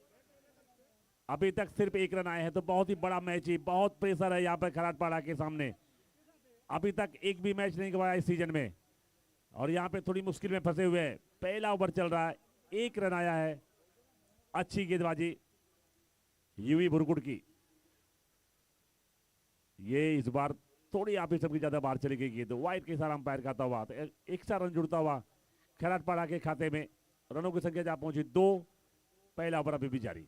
अभी तक सिर्फ 1 रन आए हैं। तो बहुत ही बड़ा मैच है, बहुत प्रेशर है यहाँ पर खराटपाड़ा के सामने। अभी तक एक भी मैच नहीं गवाया इस सीजन में, और यहाँ पे थोड़ी मुश्किल में फंसे हुए हैं। पहला ओवर चल रहा है, 1 रन आया है। अच्छी गेंदबाजी यूवी भुरकुट की। ये इस बार थोड़ी आप सबकी ज्यादा बाहर चली गई गेंद। वाइड के साथ अंपायर खाता हुआ, तो एक्स्ट्रा रन जुड़ता हुआ खराटपाड़ा के खाते में। रनों की संख्या जहां पहुंची 2। पहला ओवर अभी भी जारी।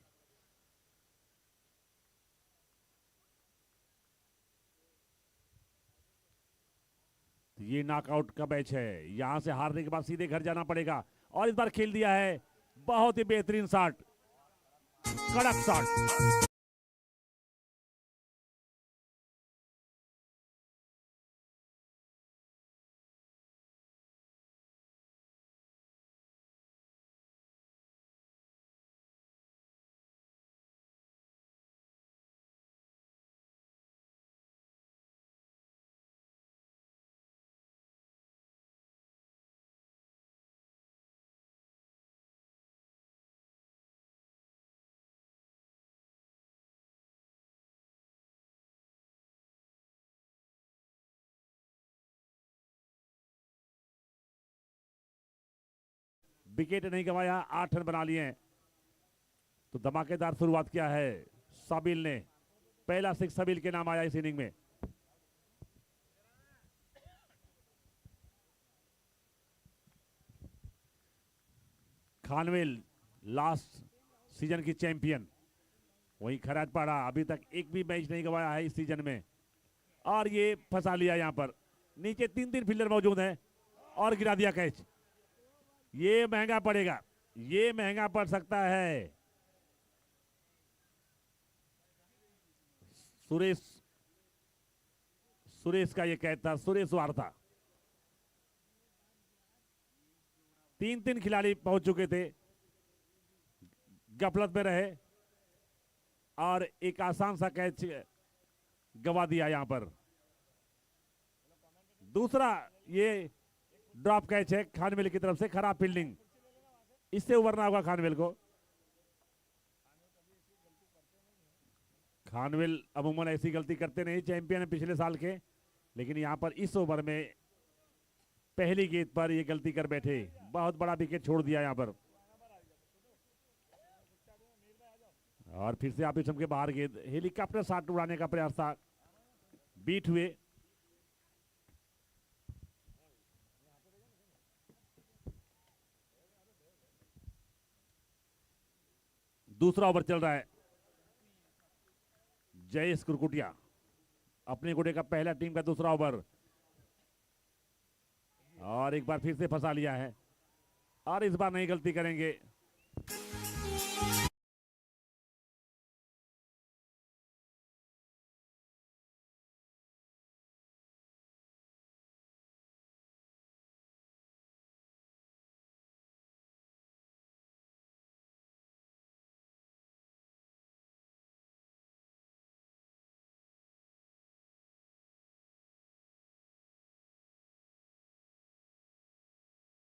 ये नॉकआउट का मैच है, यहां से हारने के बाद सीधे घर जाना पड़ेगा। और इस बार खेल दिया है, बहुत ही बेहतरीन शॉट, कड़क शॉट। विकेट नहीं गंवाया, 8 रन बना लिए हैं। तो धमाकेदार शुरुआत किया है साबिल ने, पहला 6 साबिल के नाम आया इस इनिंग में। खानवेल लास्ट सीजन की चैंपियन, वहीं खराटपाड़ा अभी तक एक भी मैच नहीं गंवाया है इस सीजन में। और ये फंसा लिया यहां पर, नीचे 3 फील्डर मौजूद हैं और गिरा दिया कैच। ये महंगा पड़ेगा, ये महंगा पड़ सकता है। सुरेश का ये कैच था, सुरेश वार था। 3 खिलाड़ी पहुंच चुके थे, गफलत में रहे और एक आसान सा कैच गवा दिया यहां पर। दूसरा ये ड्रॉप कैच है खानवेल की तरफ से, खराब फील्डिंग, इससे उबरना होगा खानवेल को। खानवेल अमूमन ऐसी गलती करते नहीं, चैंपियन है पिछले साल के, लेकिन यहां पर इस ओवर में पहली गेंद पर ये गलती कर बैठे, बहुत बड़ा विकेट छोड़ दिया यहां पर। और फिर से आप के बाहर गेंद, हेलीकॉप्टर शॉट उड़ाने का प्रयास था, बीट हुए। दूसरा ओवर चल रहा है, जयेश कुरकुटिया अपने गुड़े का पहला टीम का दूसरा ओवर, और एक बार फिर से फंसा लिया है और इस बार नहीं गलती करेंगे।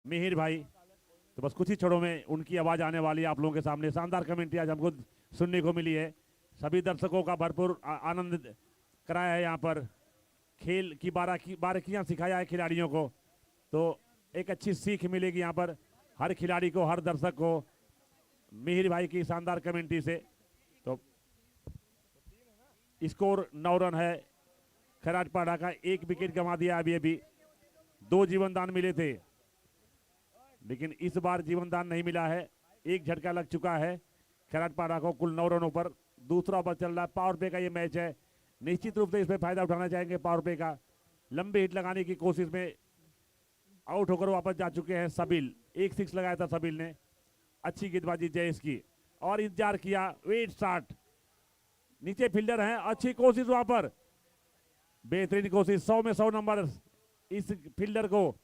मिहिर भाई, तो बस कुछ ही क्षणों में उनकी आवाज आने वाली है आप लोगों के सामने। शानदार कमेंट्री आज हमको सुनने को मिली है, सभी दर्शकों का भरपूर आनंद कराया है यहाँ पर, खेल की बारीकियां सिखाया है खिलाड़ियों को, तो एक अच्छी सीख मिलेगी यहाँ पर हर खिलाड़ी को, हर दर्शक को, मिहिर भाई की शानदार कमेंट्री से। तो स्कोर 9 रन है, खराटपाड़ा का 1 विकेट गंवा दिया अभी 2 जीवनदान मिले थे, लेकिन इस बार जीवनदान नहीं मिला है, एक झटका लग चुका है खराटपाड़ा को कुल 9 रनों पर। दूसरा ओवर चल रहा है, पावर प्ले का ये मैच है, निश्चित रूप से इसमें फायदा उठाना चाहेंगे पावर प्ले का। लंबे हिट लगाने की कोशिश में आउट होकर वापस जा चुके हैं सबिल, 1 6 लगाया था सबिल ने, अच्छी गेंदबाजी जयेश की, और इंतजार किया, वेट शॉट, नीचे फील्डर हैं, अच्छी कोशिश वहां पर, बेहतरीन कोशिश, 100 में 100 नंबर इस फील्डर को,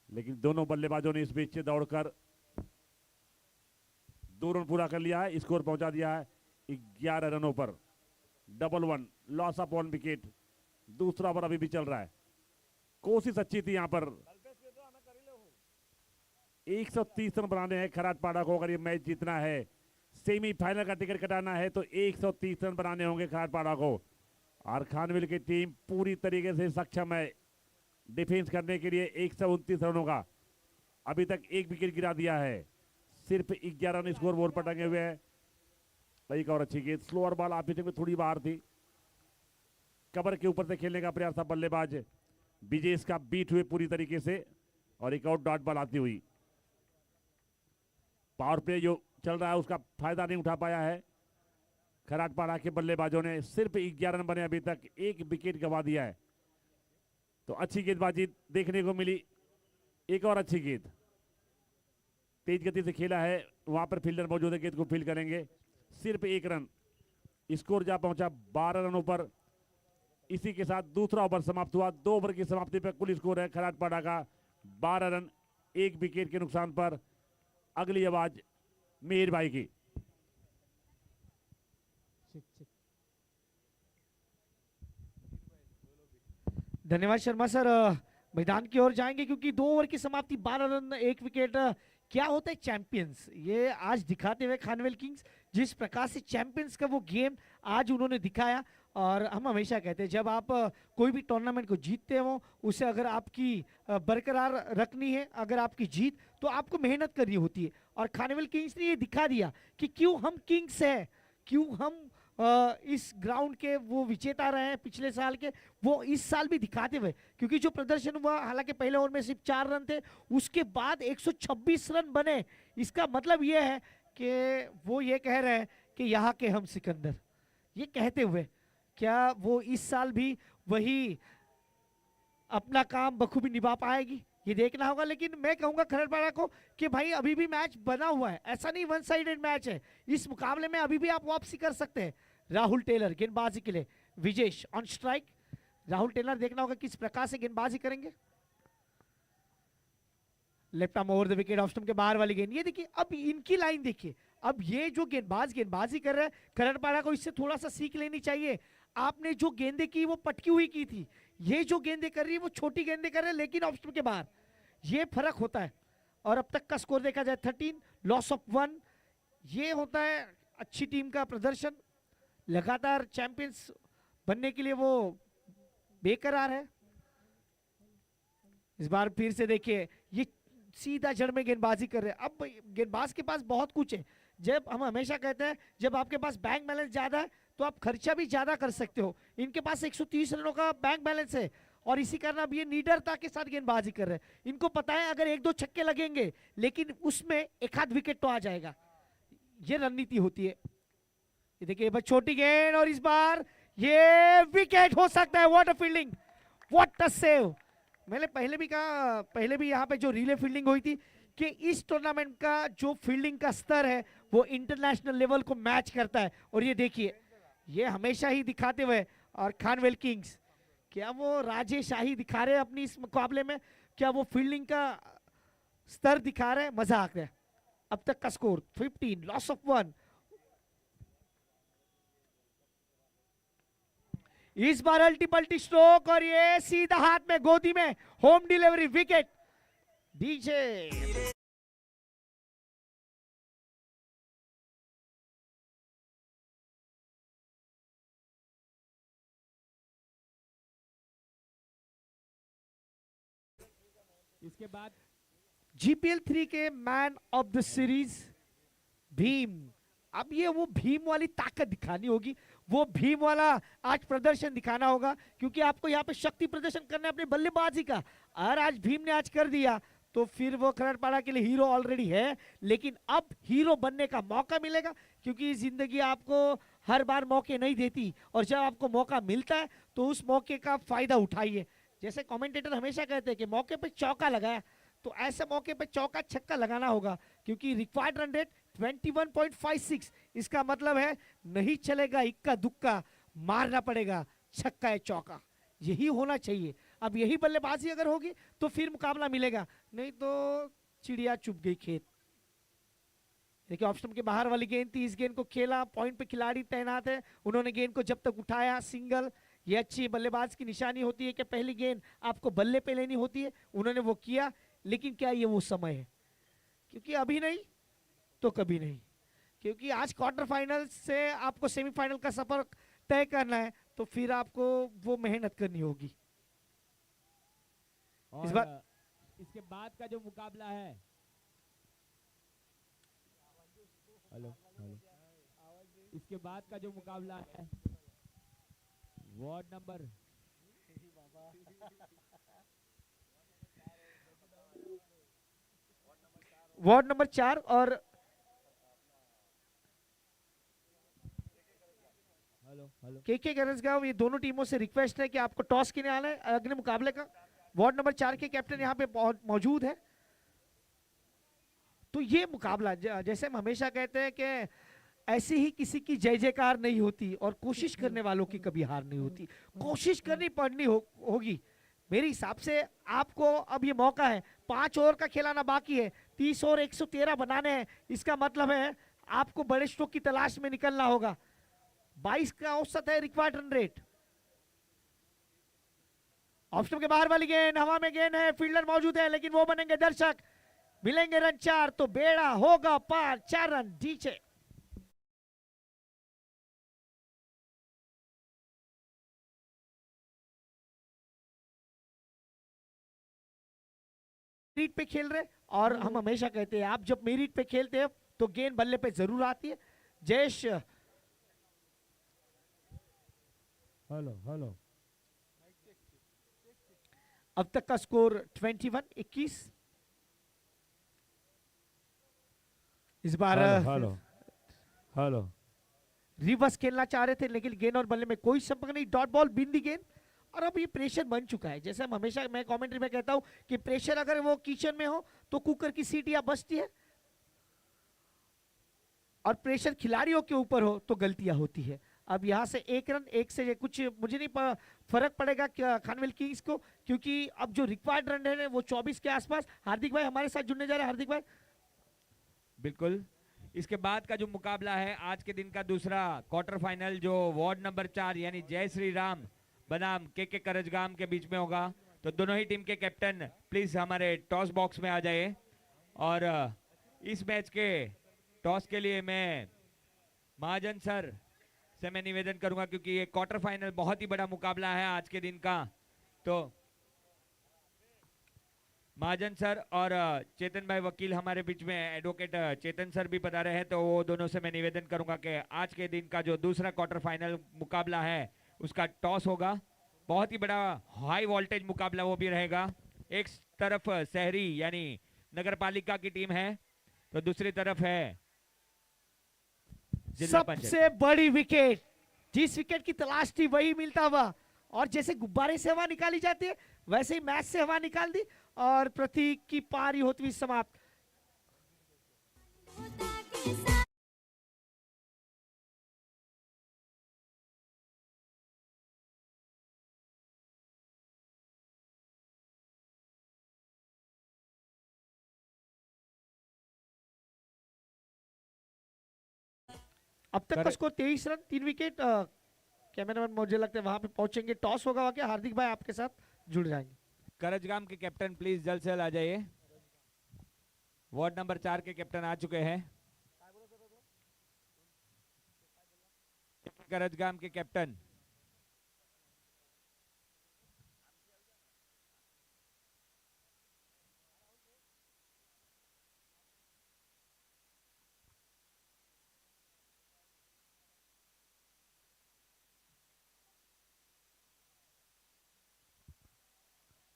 लेकिन दोनों बल्लेबाजों ने इस बीच से दौड़कर 2 रन पूरा कर लिया है, स्कोर पहुंचा दिया है 11 रनों पर। 1-1 लॉस ऑफ 1 विकेट। दूसरा ओवर अभी भी चल रहा है, कोशिश अच्छी थी यहां पर, 130 रन बनाने हैं खराटपाड़ा को, अगर ये मैच जीतना है, सेमीफाइनल का टिकट कटाना है, तो 130 रन बनाने होंगे खराटपाड़ा को। और खानवेल की टीम पूरी तरीके से सक्षम है डिफेंस करने के लिए। 129 रनों का अभी तक 1 विकेट गिरा दिया है, सिर्फ 11 रन स्कोर बोर्ड पर टंगे हुए हैं। एक और अच्छी गेंद, स्लोअर बॉल आप में थोड़ी बाहर थी, कवर के ऊपर से खेलने का प्रयास था बल्लेबाज विजेश का, बीट हुए पूरी तरीके से, और एक और डॉट बॉल आती हुई। पावर प्ले जो चल रहा है उसका फायदा नहीं उठा पाया है खराटपाड़ा के बल्लेबाजों ने, सिर्फ 11 रन बने अभी तक, 1 विकेट गंवा दिया है। तो अच्छी गेंदबाजी देखने को मिली, एक और अच्छी गेंद, तेज गति से खेला है, वहां पर फील्डर मौजूद है, गेंद को फील्ड करेंगे, सिर्फ 1 रन, स्कोर जा पहुंचा 12 रनों पर। इसी के साथ दूसरा ओवर समाप्त हुआ, 2 ओवर की समाप्ति पर कुल स्कोर है खराटपाड़ा का 12 रन 1 विकेट के नुकसान पर। अगली आवाज मिहिर भाई की। धन्यवाद शर्मा सर। मैदान की ओर जाएंगे क्योंकि 2 ओवर की समाप्ति, 12 रन 1 विकेट। क्या होता है चैंपियंस, ये आज दिखाते हुए खानवेल किंग्स, जिस प्रकार से चैंपियंस का वो गेम आज उन्होंने दिखाया, और हम हमेशा कहते हैं जब आप कोई भी टूर्नामेंट को जीतते हो उसे अगर आपकी बरकरार रखनी है, अगर आपकी जीत, तो आपको मेहनत करनी होती है। और खानेवाल किंग्स ने ये दिखा दिया कि क्यों हम किंग्स हैं, क्यों हम इस ग्राउंड के वो विजेता रहे हैं पिछले साल के, वो इस साल भी दिखाते हुए। क्योंकि जो प्रदर्शन हुआ, हालांकि पहले ओवर में सिर्फ 4 रन थे, उसके बाद 126 रन बने। इसका मतलब ये है कि वो ये कह रहे हैं कि यहाँ के हम सिकंदर। ये कहते हुए क्या वो इस साल भी वही अपना काम बखूबी निभा पाएगी, ये देखना होगा। लेकिन मैं कहूंगा खरड़पाड़ा को कि भाई अभी भी मैच बना हुआ है, ऐसा नहीं वन साइडेड मैच है। इस मुकाबले में अभी भी आप वापसी कर सकते हैं। राहुल टेलर गेंदबाजी के लिए, Vijesh on strike. Rahul Taylor देखना होगा किस प्रकार से गेंदबाजी करेंगे। Left arm over the wicket, off stump के बाहर वाली गेंद। ये देखिए अब इनकी लाइन देखिए, अब ये जो गेंदबाजी कर रहे हैं, खरड़पाड़ा को इससे थोड़ा सा सीख लेनी चाहिए। आपने जो गेंदे की वो पटकी हुई की थी, ये जो गेंदे कर रही है वो छोटी गेंदे कर रहे हैं, लेकिन ऑफ स्टंप के बाहर, ये फर्क होता है। और अब तक का स्कोर देखा जाए 13, लॉस ऑफ 1। ये होता है अच्छी टीम का प्रदर्शन। लगातार चैंपियंस बनने के लिए वो बेकरार है। इस बार फिर से देखिए ये सीधा जड़ में गेंदबाजी कर रहे हैं। अब गेंदबाज के पास बहुत कुछ है। जब हम हमेशा कहते हैं जब आपके पास बैंक बैलेंस ज्यादा है तो आप खर्चा भी ज्यादा कर सकते हो। इनके पास 130 रनों का बैंक बैलेंस है और इसी कारण अब ये निडरता के साथ गेंदबाजी कर रहे हैं। इनको पता है अगर 1-2 छक्के लगेंगे लेकिन उसमें एक आध विकेट तो आ जाएगा। ये रणनीति होती है। ये देखिए बस छोटी गेंद और इस बार ये विकेट हो सकता है। What a fielding, what a save. मैंने पहले भी कहा, पहले भी यहाँ पे जो रिले फील्डिंग हुई थी कि इस टूर्नामेंट का जो फील्डिंग का स्तर है वो इंटरनेशनल लेवल को मैच करता है। और ये देखिए ये हमेशा ही दिखाते हुए, और खानवेल किंग्स क्या वो राजेशाही दिखा रहे हैं अपनी इस मुकाबले में, क्या वो फील्डिंग का स्तर दिखा रहे हैं, मजा आ गया। अब तक का स्कोर 15, लॉस ऑफ 1। इस बार अल्टी पल्टी स्ट्रोक और ये सीधा हाथ में गोदी में होम डिलीवरी विकेट। डीजे इसके बाद जीपीएल 3 के man of the series Bhim. अब ये वो भीम वाली ताकत दिखानी होगी, वो भीम वाला आज प्रदर्शन दिखाना होगा, क्योंकि आपको यहाँ पे शक्ति प्रदर्शन करना है अपने बल्लेबाजी का। और आज भीम ने आज कर दिया तो फिर वो खरड़पाड़ा के लिए हीरो ऑलरेडी है, लेकिन अब हीरो बनने का मौका मिलेगा, क्योंकि जिंदगी आपको हर बार मौके नहीं देती और जब आपको मौका मिलता है तो उस मौके का फायदा उठाइए। जैसे कमेंटेटर हमेशा कहते हैं कि मौके पे चौका लगाया, तो ऐसे मौके पे चौका छक्का लगाना होगा, क्योंकि रिक्वायर्ड रन रेट 21.56। इसका मतलब है नहीं चलेगा इक्का दुक्का, मारना पड़ेगा छक्का या चौका, यही होना चाहिए। अब यही बल्लेबाजी अगर होगी तो फिर मुकाबला मिलेगा, नहीं तो चिड़िया चुप गई खेत। देखिए ऑफ स्टंप के बाहर वाली गेंद थी, इस गेंद को खेला, पॉइंट पे खिलाड़ी तैनात है, उन्होंने गेंद को जब तक उठाया सिंगल। ये अच्छी बल्लेबाज की निशानी होती है कि पहली गेंद आपको बल्ले पे लेनी होती है, उन्होंने वो किया। लेकिन क्या ये वो समय है, क्योंकि अभी नहीं तो कभी नहीं, क्योंकि आज क्वार्टर फाइनल से आपको सेमीफाइनल का सफर तय करना है, तो फिर आपको वो मेहनत करनी होगी। और इस बार इसके बाद का जो मुकाबला है, हेलो हेलो, इसके बाद का जो मुकाबला है वार्ड नंबर वार्ड नंबर 4 और हेलो हेलो केके गरजगांव, ये दोनों टीमों से रिक्वेस्ट है कि आपको टॉस के लिए आना है अगले मुकाबले का। वार्ड नंबर 4 के कैप्टन यहाँ पे मौजूद है। तो ये मुकाबला जैसे हम हमेशा कहते हैं कि ऐसे ही किसी की जय जयकार नहीं होती और कोशिश करने वालों की कभी हार नहीं होती, कोशिश करनी पड़नी होगी। मेरे हिसाब से आपको अब ये मौका है, 5 ओवर का खिलाना बाकी है, 30 और 113 बनाने हैं। इसका मतलब है आपको बड़े स्ट्रोक की तलाश में निकलना होगा। 22 का औसत है required run rate. Of stump के बाहर वाली गेंद, हवा में गेंद है, फील्डर मौजूद है, लेकिन वो बनेंगे दर्शक। मिलेंगे रन 4 तो बेड़ा होगा पार, 4 रन डीचे। मेरिट पे खेल रहे, और हम हमेशा कहते हैं आप जब मेरिट पे खेलते हैं तो गेंद बल्ले पे जरूर आती है। Jayesh, hello hello. अब तक का स्कोर 21। इस बार हेलो हेलो। रिवर्स खेलना चाह रहे थे लेकिन गेंद और बल्ले में कोई संपर्क नहीं, डॉट बॉल बिन दी गेंद। और अब ये प्रेशर बन चुका है, जैसे हम हमेशा मैं कमेंट्री में कहता हूं कि प्रेशर अगर वो किचन में हो तो कुकर की सीटियां बजती है, और प्रेशर खिलाड़ियों के ऊपर हो तो गलतियां होती है। अब यहां से 1 रन, 1 से कुछ मुझे नहीं फर्क पड़ेगा खानवेल किंग्स को, क्योंकि अब जो रिक्वायर्ड रन है वो 24 के आसपास। हार्दिक भाई हमारे साथ जुड़ने जा रहे हैं। हार्दिक भाई, बिल्कुल। इसके बाद का जो मुकाबला है आज के दिन का दूसरा क्वार्टर फाइनल, जो वार्ड नंबर 4 यानी जय श्री राम बनाम के करजगाम के बीच में होगा। तो दोनों ही टीम के कैप्टन प्लीज हमारे टॉस बॉक्स में आ जाइए। और इस मैच के टॉस के लिए मैं महाजन सर से मैं निवेदन करूंगा, क्योंकि ये क्वार्टर फाइनल बहुत ही बड़ा मुकाबला है आज के दिन का। तो महाजन सर और चेतन भाई वकील हमारे बीच में, एडवोकेट चेतन सर भी पधारे हैं, तो वो दोनों से मैं निवेदन करूंगा कि आज के दिन का जो दूसरा क्वार्टर फाइनल मुकाबला है उसका टॉस होगा। बहुत ही बड़ा हाई वोल्टेज मुकाबला वो भी रहेगा। एक तरफ शहरी यानी नगर पालिका की टीम है, तो दूसरी तरफ है जिला पंचायत। सबसे बड़ी विकेट, जिस विकेट की तलाश थी वही मिलता हुआ, और जैसे गुब्बारे से हवा निकाली जाती है वैसे ही मैच से हवा निकाल दी, और प्रतीक की पारी होती हुई समाप्त। अब तक का स्कोर 23 रन, 3 विकेट। कैमरामैन मुझे लगता है वहां पे पहुंचेंगे, टॉस होगा क्या? हार्दिक भाई आपके साथ जुड़ जाएंगे। करजगाम के कैप्टन प्लीज जल्द से जल्द आ जाइए। वार्ड नंबर 4 के कैप्टन आ चुके हैं। करजगाम के कैप्टन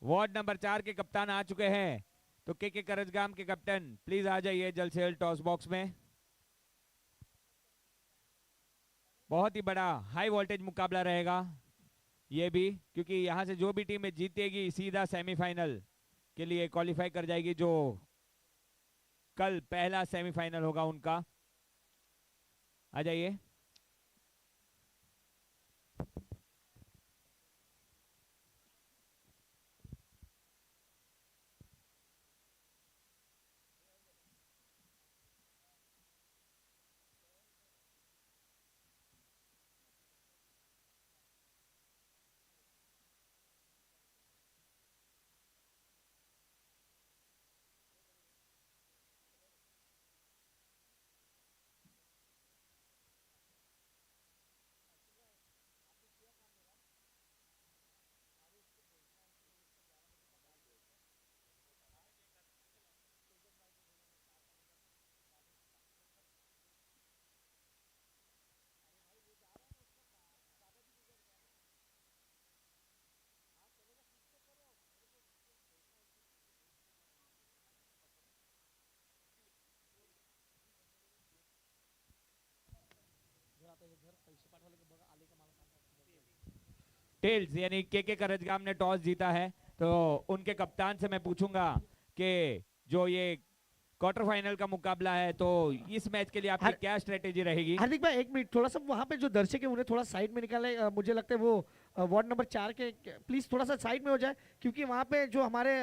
वार्ड नंबर 4 के कप्तान आ चुके हैं। तो के करजगाम के कैप्टन प्लीज आ जाइए जल्द से जल्द टॉस बॉक्स में। बहुत ही बड़ा हाई वोल्टेज मुकाबला रहेगा ये भी, क्योंकि यहां से जो भी टीम जीतेगी सीधा सेमीफाइनल के लिए क्वालिफाई कर जाएगी, जो कल पहला सेमीफाइनल होगा उनका। आ जाइए। टेल्स यानी के करजगाम ने टॉस जीता है, तो उनके कप्तान से मैं पूछूंगा कि जो ये क्वार्टर फाइनल का मुकाबला है, तो इस मैच के लिए आपकी क्या स्ट्रेटेजी रहेगी? हार्दिक भाई 1 मिनट, थोड़ा सा वहां पे जो दर्शक है उन्हें थोड़ा साइड में निकाले। मुझे लगता है वो वार्ड नंबर 4 के प्लीज थोड़ा सा साइड में हो जाए, क्योंकि वहां पे जो हमारे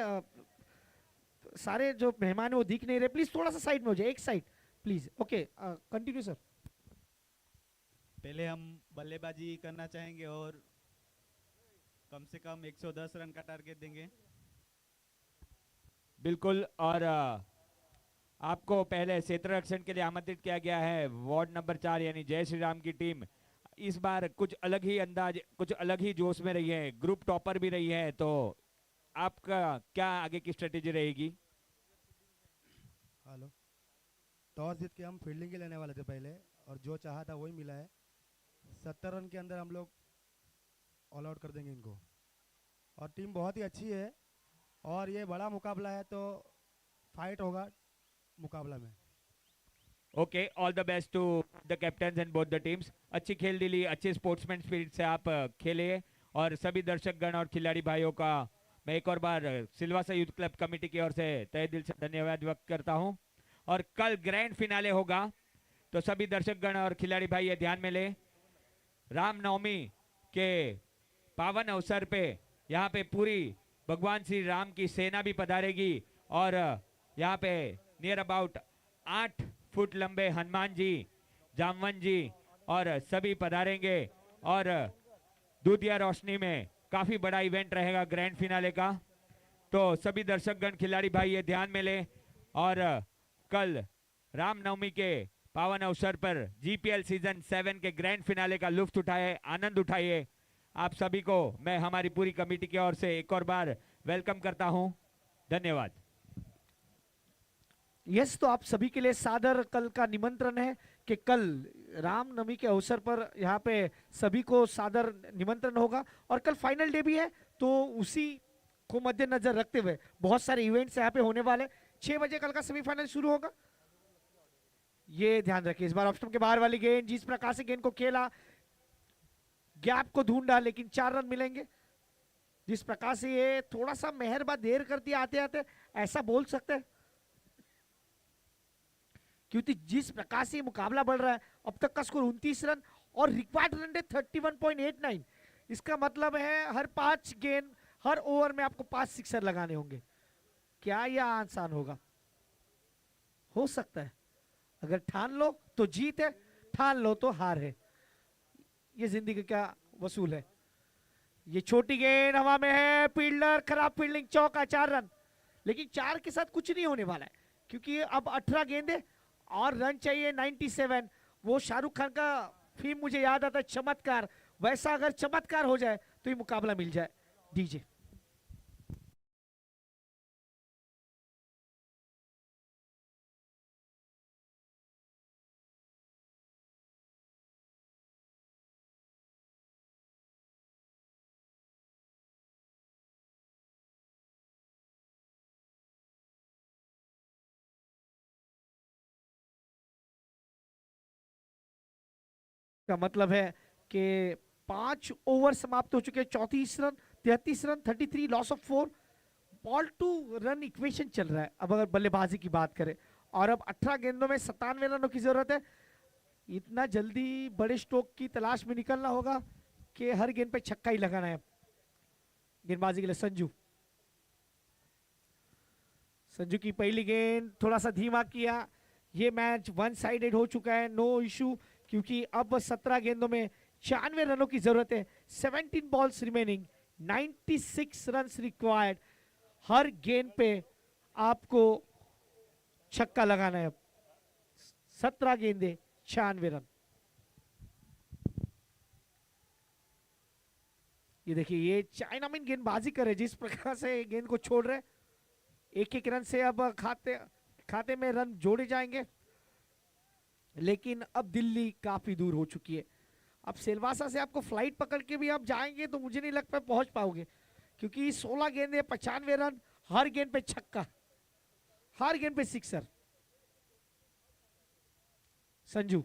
सारे जो मेहमान है वो दिख नहीं रहे। प्लीज थोड़ा सा साइड में हो जाए, एक side please. Okay, continue sir. पहले हम बल्लेबाजी करना चाहेंगे और कम से कम 110 रन का टारगेट देंगे। बिल्कुल। और आपको पहले क्षेत्र रक्षण के लिए आमंत्रित किया गया है। वार्ड नंबर 4 यानी जय श्री राम की टीम इस बार कुछ अलग ही अंदाज, कुछ अलग ही जोश में रही है, ग्रुप टॉपर भी रही है। तो आपका क्या आगे की स्ट्रेटेजी रहेगी? हेलो। टॉस जीत के हम फील्डिंग ही लेने वाले थे पहले, और जो चाहा था वही मिला है। 70 रन के अंदर हम लोग ऑल आउट कर देंगे इनको। और टीम बहुत ही अच्छी है, और ये बड़ा मुकाबला है तो फाइट होगा मुकाबला में। Okay, all the best to the captains and both the teams. अच्छी खेल दिली, अच्छे स्पोर्ट्समैन स्पिरिट से आप खेले, और सभी दर्शकगण और खिलाड़ी भाइयों का मैं एक और बार सिलवासा यूथ क्लब कमेटी की ओर से तहे दिल से धन्यवाद व्यक्त करता हूं। और कल ग्रैंड फिनाले होगा, तो सभी दर्शकगण और खिलाड़ी भाई ये ध्यान में ले, रामनवमी के पावन अवसर पे यहाँ पे पूरी भगवान श्री राम की सेना भी पधारेगी, और यहाँ पे नियर अबाउट 8 फुट लंबे हनुमान जी, जामवन जी और सभी पधारेंगे। और दूधिया रोशनी में काफी बड़ा इवेंट रहेगा ग्रैंड फिनाले का, तो सभी दर्शकगण खिलाड़ी भाई ये ध्यान में ले, और कल रामनवमी के पावन अवसर पर जीपीएल सीजन 7 के ग्रैंड फिनाले का लुत्फ उठाए, आनंद उठाइए। आप सभी को मैं हमारी पूरी कमेटी की ओर से एक और बार वेलकम करता हूं। धन्यवाद। यस, तो आप सभी के लिए सादर कल का निमंत्रण है कि कल रामनवमी के अवसर पर यहाँ पे सभी को सादर निमंत्रण होगा, और कल फाइनल डे भी है, तो उसी को मद्देनजर रखते हुए बहुत सारे इवेंट्स यहाँ पे होने वाले। 6 बजे कल का सेमीफाइनल शुरू होगा, ये ध्यान रखिए। इस बार ऑप्शन के बाहर वाली गेंद, जिस प्रकार से गेंद को खेला, गैप को ढूंढा, लेकिन 4 रन मिलेंगे। जिस प्रकार से ये थोड़ा सा मेहरबा देर कर दिया आते आते, ऐसा बोल सकते हैं, क्योंकि जिस प्रकार से मुकाबला बढ़ रहा है, अब तक का स्कोर 29 रन और रिक्वायर्ड रन रेट 31.89। इसका मतलब है हर 5 गेंद, हर ओवर में आपको 5 सिक्सर लगाने होंगे। क्या यह आसान होगा? हो सकता है। अगर ठान लो तो जीत है, ठान लो तो हार है। ये जिंदगी का वसूल है। ये छोटी गेंद हवा में है, फील्डर खराब फील्डिंग, चौका, 4 रन। लेकिन 4 के साथ कुछ नहीं होने वाला है, क्योंकि अब 18 गेंदे और रन चाहिए 97। वो शाहरुख खान का फिल्म मुझे याद आता है, चमत्कार। वैसा अगर चमत्कार हो जाए तो ये मुकाबला मिल जाए। डीजे का मतलब है कि 5 ओवर समाप्त हो चुके हैं। 34 run, 33 run, 33, loss of 4, ball to run equation चल रहा है अब अगर बल्लेबाजी की बात करें। और अब 18 गेंदों में 97 रनों की जरूरत है। इतना जल्दी बड़े स्ट्रोक की तलाश में निकलना होगा कि हर गेंद पे छक्का ही लगाना है। गेंदबाजी के लिए संजू, संजू की पहली गेंद थोड़ा सा धीमा किया। ये मैच 1 साइडेड हो चुका है, नो इशू, क्योंकि अब 17 गेंदों में 96 रनों की जरूरत है। 17 बॉल्स रिमेनिंग, 96 रन्स रिक्वायर्ड। हर गेंद पे आपको छक्का लगाना है। 17 गेंदे, 96 रन। ये देखिए, ये चाइनामैन गेंदबाजी करे, जिस प्रकार से गेंद को छोड़ रहे। एक रन से अब खाते में रन जोड़े जाएंगे, लेकिन अब दिल्ली काफी दूर हो चुकी है। अब सिलवासा से आपको फ्लाइट पकड़ के भी आप जाएंगे तो मुझे नहीं लगता पहुंच पाओगे, क्योंकि 16 गेंदे, 95 रन, हर गेंद पे छक्का, हर गेंद पे सिक्सर। संजू,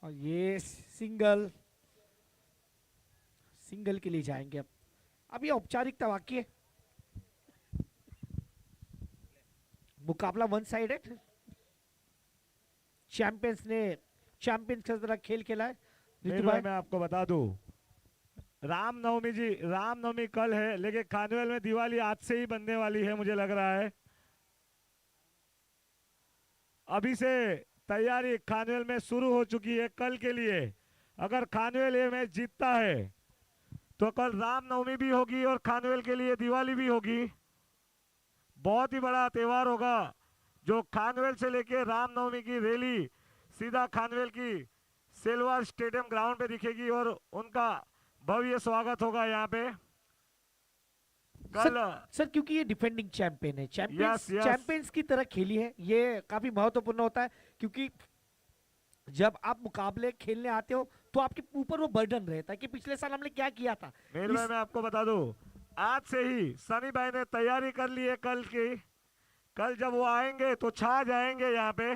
और ये सिंगल के लिए जाएंगे। अब ये औपचारिकता बाकी है। मुकाबला 1 साइडेड। चैंपियंस की तरह खेल खेला है। मैं आपको बता दूं, रामनवमी कल है, लेकिन खानवेल में दिवाली आज से ही बनने वाली है, मुझे लग रहा है। अभी से तैयारी खानवेल में शुरू हो चुकी है कल के लिए। अगर खानवेल ये मैच जीतता है तो कल रामनवमी भी होगी और खानवेल के लिए दिवाली भी होगी। बहुत ही बड़ा त्योहार होगा, जो खानवेल से लेके रामनवमी की रैली सीधा खानवेल की सेलवार स्टेडियम ग्राउंड पे दिखेगी और उनका भव्य स्वागत होगा यहाँ पे। कल सर क्योंकि ये डिफेंडिंग चैंपियन है, Yes, yes. चैंपियंस की तरह खेली है, ये काफी महत्वपूर्ण होता है क्योंकि जब आप मुकाबले खेलने आते हो तो आपके ऊपर वो बर्डन रहता है कि पिछले साल हमने क्या किया था। मेरे भाई मैं आपको बता दूं, आज से ही सनी भाई ने तैयारी कर ली है कल की। कल जब वो आएंगे तो छा जाएंगे यहाँ पे।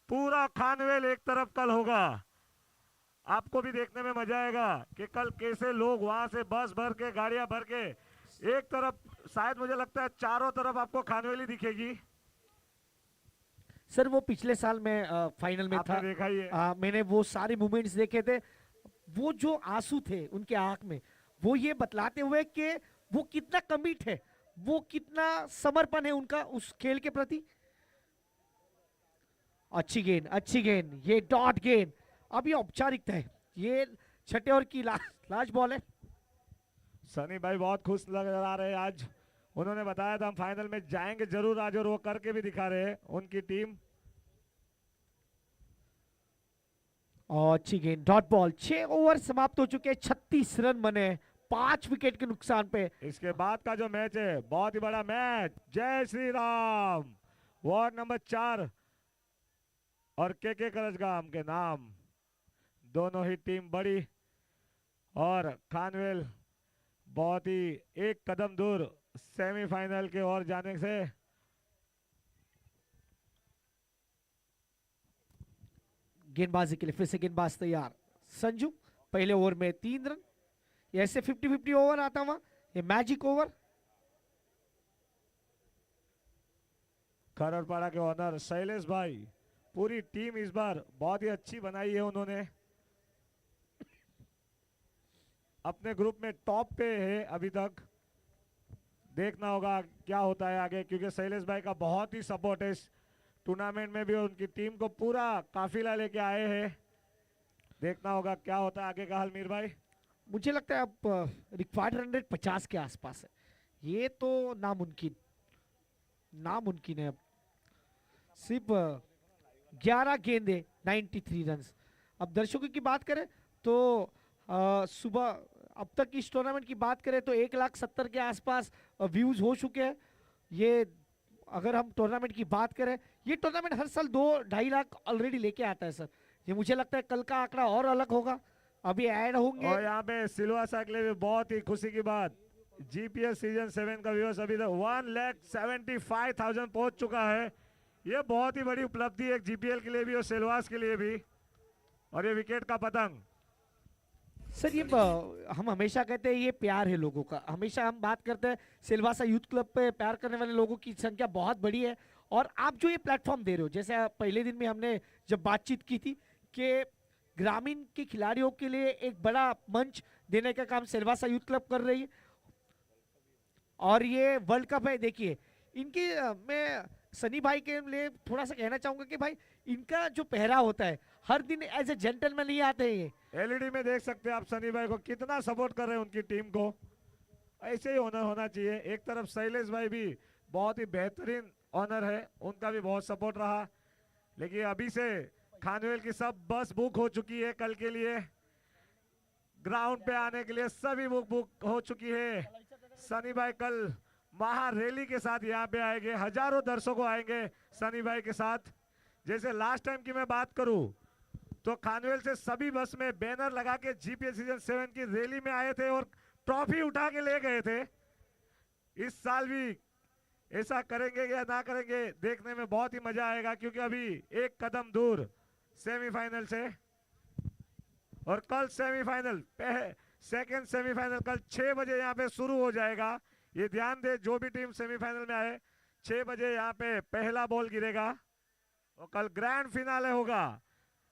पूरा खानवेल एक तरफ कल होगा। आपको भी देखने में मजा आएगा कि कल कैसे लोग वहां से बस भर के, गाड़ियां भर के, एक तरफ, शायद मुझे लगता है चारों तरफ आपको खानवेल ही दिखेगी। सर वो पिछले साल में फाइनल में आपने था, देखा ही है। मैंने वो सारे मूवमेंट्स देखे थे, वो जो आंसू थे उनके आंख में, वो ये बतलाते हुए कि वो कितना कमिट है, वो कितना समर्पण है उनका उस खेल के प्रति। अच्छी गेंद, ये डॉट गेंद। अब ये औपचारिकता है, ये छठे ओवर की लास्ट बॉल है। सनी भाई बहुत खुश नजर आ रहे हैं आज। उन्होंने बताया था हम फाइनल में जाएंगे जरूर आज, और वो करके भी दिखा रहे हैं उनकी टीम। और अच्छी गेंद, डॉट बॉल। 6 ओवर समाप्त हो चुके हैं, 36 रन बने, 5 विकेट के नुकसान पे। इसके बाद का जो मैच है बहुत ही बड़ा मैच। जय श्री राम। वार्ड नंबर 4 और के करजगाम के नाम, दोनों ही टीम बड़ी, और खानवेल बहुत ही एक कदम दूर सेमीफाइनल के ओर जाने से। गेंदबाजी के लिए फिर से गेंदबाज तैयार, संजू। पहले ओवर में 3 रन, ये ऐसे 50-50 ओवर आता हुआ, ये मैजिक ओवर। खरड़पाड़ा के ओनर शैलेश भाई, पूरी टीम इस बार बहुत ही अच्छी बनाई है उन्होंने। अपने ग्रुप में टॉप पे है अभी तक। देखना होगा क्या होता है आगे, क्योंकि शैलेश भाई का बहुत ही सपोर्ट है इस टूर्नामेंट में भी। उनकी टीम को पूरा काफिला लेके आए हैं। देखना होगा क्या होता है आगे का हाल। मीर भाई मुझे लगता है अब रिक्वायर्ड रन रेट 50 के आसपास है, ये तो नामुमकिन है। अब सिर्फ 11 गेंदे, 93 रन। अब दर्शकों की बात करें तो सुबह अब तक इस टूर्नामेंट की बात करें तो 1,70,000 के आसपास व्यूज हो चुके हैं। ये अगर हम टूर्नामेंट की बात करें, ये टूर्नामेंट हर साल 2-2.5 लाख ऑलरेडी लेके आता है सर। ये मुझे लगता है कल का आंकड़ा और अलग होगा, अभी ऐड होंगे। और यहाँ पे सिलवासा के लिए भी बहुत ही खुशी की बात, जीपीएल सीजन 7 का व्यूअर्स अभी तक 1,75,000 पहुंच चुका है। ये बहुत ही बड़ी उपलब्धि है जीपीएल के लिए भी और सिलवास के लिए भी। और ये विकेट का पतंग। सर ये हम हमेशा कहते हैं ये प्यार है लोगों का, हमेशा हम बात करते हैं सिलवासा यूथ क्लब पे प्यार करने वाले लोगों की संख्या बहुत बड़ी है। और आप जो ये प्लेटफॉर्म दे रहे हो, जैसे पहले दिन में हमने जब बातचीत की थी कि ग्रामीण के खिलाड़ियों के लिए एक बड़ा मंच देने का काम सिलवासा यूथ क्लब कर रही है। और ये वर्ल्ड कप है, देखिए इनकी मैं सनी भाई के लिए थोड़ा सा कहना चाहूंगा कि भाई इनका जो पहरा होता है, हर दिन एज ए जेंटलमैन नहीं आते हैं। ये एलईडी में देख सकते हैं आप सनी भाई को कितना सपोर्ट कर रहे हैं उनकी टीम को। ऐसे ही होना चाहिए। एक तरफ शैलेश भाई भी बहुत ही बेहतरीन ऑनर है, उनका भी बहुत सपोर्ट रहा। लेकिन अभी से खानवेल की सब बस बुक हो चुकी है कल के लिए। ग्राउंड पे आने के लिए सभी बुक हो चुकी है। सनी भाई कल महा रैली के साथ यहाँ पे आएंगे, हजारों दर्शकों आएंगे सनी भाई के साथ। जैसे लास्ट टाइम की मैं बात करूं तो खानवेल से सभी बस में बैनर लगा के जीपीएल सीजन 7 की रैली में आए थे और ट्रॉफी उठा के ले गए थे। इस साल भी ऐसा करेंगे या ना करेंगे, देखने में बहुत ही मजा आएगा, क्योंकि अभी एक कदम दूर सेमीफाइनल से। और कल सेमीफाइनल, सेकेंड सेमीफाइनल कल 6 बजे यहाँ पे शुरू हो जाएगा। ये ध्यान दे, जो भी टीम सेमीफाइनल में आए 6 बजे यहाँ पे पहला बॉल गिरेगा। और कल ग्रैंड फिनाले होगा,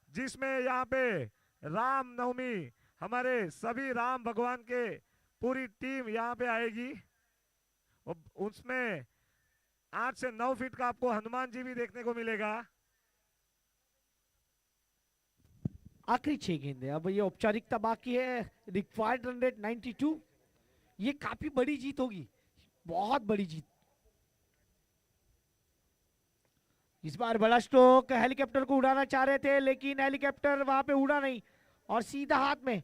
जिसमें यहाँ पे राम नवमी, हमारे सभी राम भगवान के पूरी टीम यहाँ पे आएगी। और उसमें 8 से 9 फीट का आपको हनुमान जी भी देखने को मिलेगा। आखिरी 6 गेंदे, अब ये औपचारिकता बाकी है। रिक्वायर्ड रन रेट 92, ये काफी बड़ी जीत होगी, बहुत बड़ी जीत। इस बार बड़ा स्ट्रोक, हेलीकॉप्टर को उड़ाना चाह रहे थे लेकिन हेलीकॉप्टर वहां पे उड़ा नहीं और सीधा हाथ में।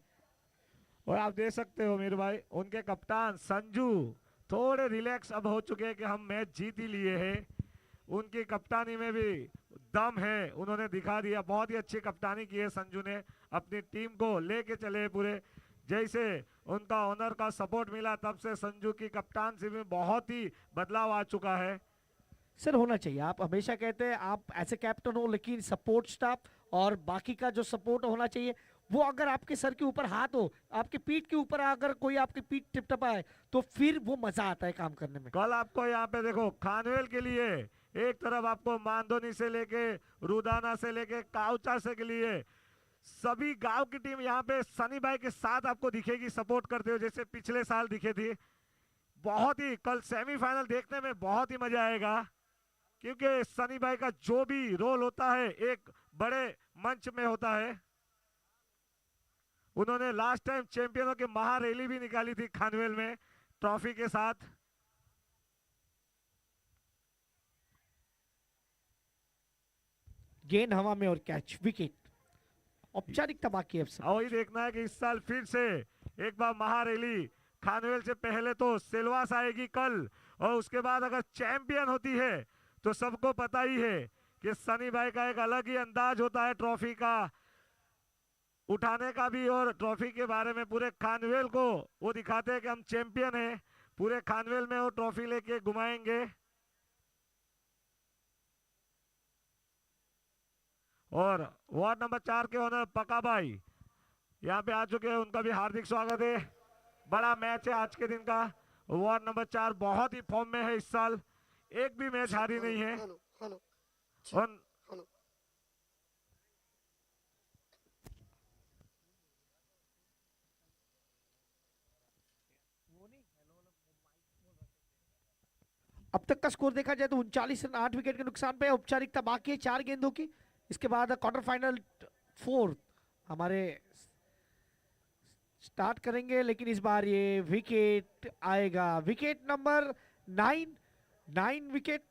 और आप देख सकते हो मीर भाई, उनके कप्तान संजू थोड़े रिलैक्स अब हो चुके हैं कि हम मैच जीत ही लिए हैं। उनकी कप्तानी में भी दम है, उन्होंने दिखा दिया। बहुत ही अच्छी कप्तानी की है संजू ने, अपनी टीम को लेके चले पूरे। जैसे उनका ओनर का सपोर्ट मिला तब से संजू की कप्तानसी में बहुत ही बदलाव आ चुका है। सर होना चाहिए, आप हमेशा कहते हैं आप ऐसे कैप्टन हो, लेकिन सपोर्ट स्टाफ और बाकी का जो सपोर्ट होना चाहिए वो अगर आपके सर के ऊपर हाथ हो, आपके पीठ के ऊपर अगर कोई आपकी पीठ टिपटपाए तो फिर वो मजा आता है काम करने में। कल आपको यहाँ पे देखो खानवेल के लिए एक तरफ आपको मांदोनी से लेके रुदाना से लेके काउचा से के लिए सभी गांव की टीम यहाँ पे सनी भाई के साथ आपको दिखेगी सपोर्ट करते हुए, जैसे पिछले साल दिखे थी। बहुत ही कल सेमीफाइनल देखने में बहुत ही मजा आएगा, क्योंकि सनी भाई का जो भी रोल होता है एक बड़े मंच में होता है। उन्होंने लास्ट टाइम चैंपियनों की महारैली भी निकाली थी खानवेल में ट्रॉफी के साथ। गेंद हवा में और कैच, विकेट। औपचारिकता बाकी है अब सब। और वही देखना है कि इस साल फिर से एक बार महारैली खानवेल से पहले तो सिलवास आएगी कल, और उसके बाद अगर चैंपियन होती है तो सबको पता ही है कि सनी भाई का एक अलग ही अंदाज होता है ट्रॉफी का उठाने का भी, और ट्रॉफी के बारे में पूरे खानवेल को वो दिखाते हैं कि हम चैंपियन हैं। पूरे खानवेल में वो ट्रॉफी लेके घुमाएंगे। और वार्ड नंबर 4 के ओनर पका भाई यहाँ पे आ चुके हैं, उनका भी हार्दिक स्वागत है। बड़ा मैच है आज के दिन का। वार्ड नंबर 4 बहुत ही फॉर्म में है इस साल, एक भी मैच हारी नहीं है। और अब तक का स्कोर देखा जाए तो 39 रन 8 विकेट के नुकसान पे। औपचारिकता बाकी है 4 गेंदों की। इसके बाद क्वार्टर फाइनल 4 हमारे स्टार्ट करेंगे, लेकिन इस बार ये विकेट आएगा, विकेट नंबर 9 विकेट।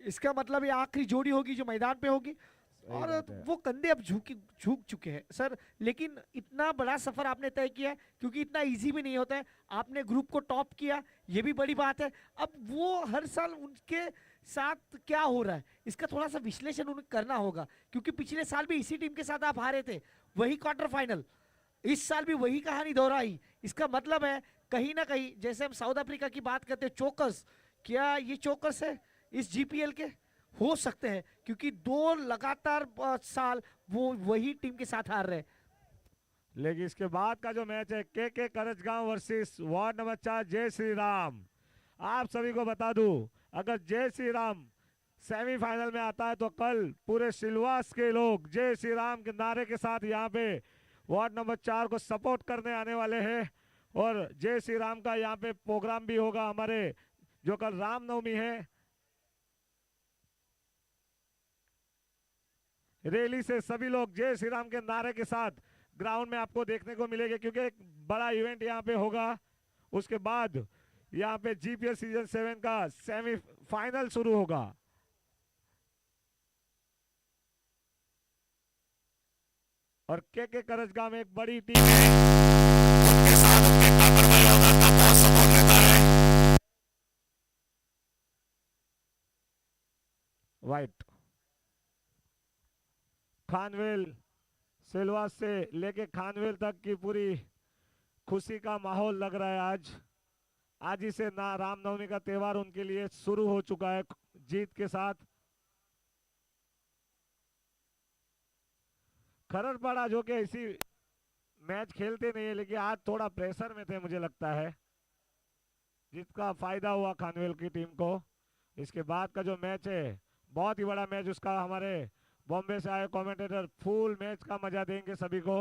इसका मतलब ये आखिरी जोड़ी होगी जो मैदान पे होगी, और बात है। वो कंधे अब झुक चुके हैं सर। लेकिन इतना बड़ा सफर आपने तय किया है, क्योंकि इतना इजी भी नहीं होता है। आपने ग्रुप को टॉप किया, ये भी बड़ी बात है। अब वो हर साल उनके साथ क्या हो रहा है इसका थोड़ा सा विश्लेषण उन्हें करना होगा, क्योंकि पिछले साल भी इसी टीम के साथ आप हारे थे, वही क्वार्टर फाइनल। इस साल भी वही कहानी दोहराई। इसका मतलब है कहीं ना कहीं, जैसे हम साउथ अफ्रीका की बात करते हैं चोकर्स, क्या ये चोकर्स है इस जीपीएल के? हो सकते हैं, क्योंकि 2 लगातार साल वो वही टीम के साथ हार रहे। लेकिन इसके बाद का जो मैच है के करजगांव वर्सेस वार्ड नंबर 4 जय श्री राम, आप सभी को बता दूं अगर जय श्री राम सेमीफाइनल में आता है तो कल पूरे सिलवास के लोग जय श्री राम के नारे के साथ यहाँ पे वार्ड नंबर 4 को सपोर्ट करने आने वाले हैं। और जय श्री राम का यहाँ पे प्रोग्राम भी होगा हमारे, जो कल रामनवमी है। रैली से सभी लोग जय श्री राम के नारे के साथ ग्राउंड में आपको देखने को मिलेंगे, क्योंकि एक बड़ा इवेंट यहाँ पे होगा। उसके बाद यहाँ पे जीपीएल सीजन 7 का सेमीफाइनल शुरू होगा। और के करजगांव में एक बड़ी टीम है, उनके साथ उनके टापर भाई होगा का बहुत सपोर्ट रहता है। वाइट खानवेल सिलवास से लेके खानवेल तक की पूरी खुशी का माहौल लग रहा है। आज ही से ना रामनवमी का त्योहार उनके लिए शुरू हो चुका है जीत के साथ। खरड़पाड़ा जो कि ऐसी मैच खेलते नहीं है, लेकिन आज थोड़ा प्रेशर में थे मुझे लगता है, जिसका फायदा हुआ खानवेल की टीम को। इसके बाद का जो मैच है बहुत ही बड़ा मैच, उसका हमारे बॉम्बे से आए कमेंटेटर फुल मैच का मजा देंगे सभी को।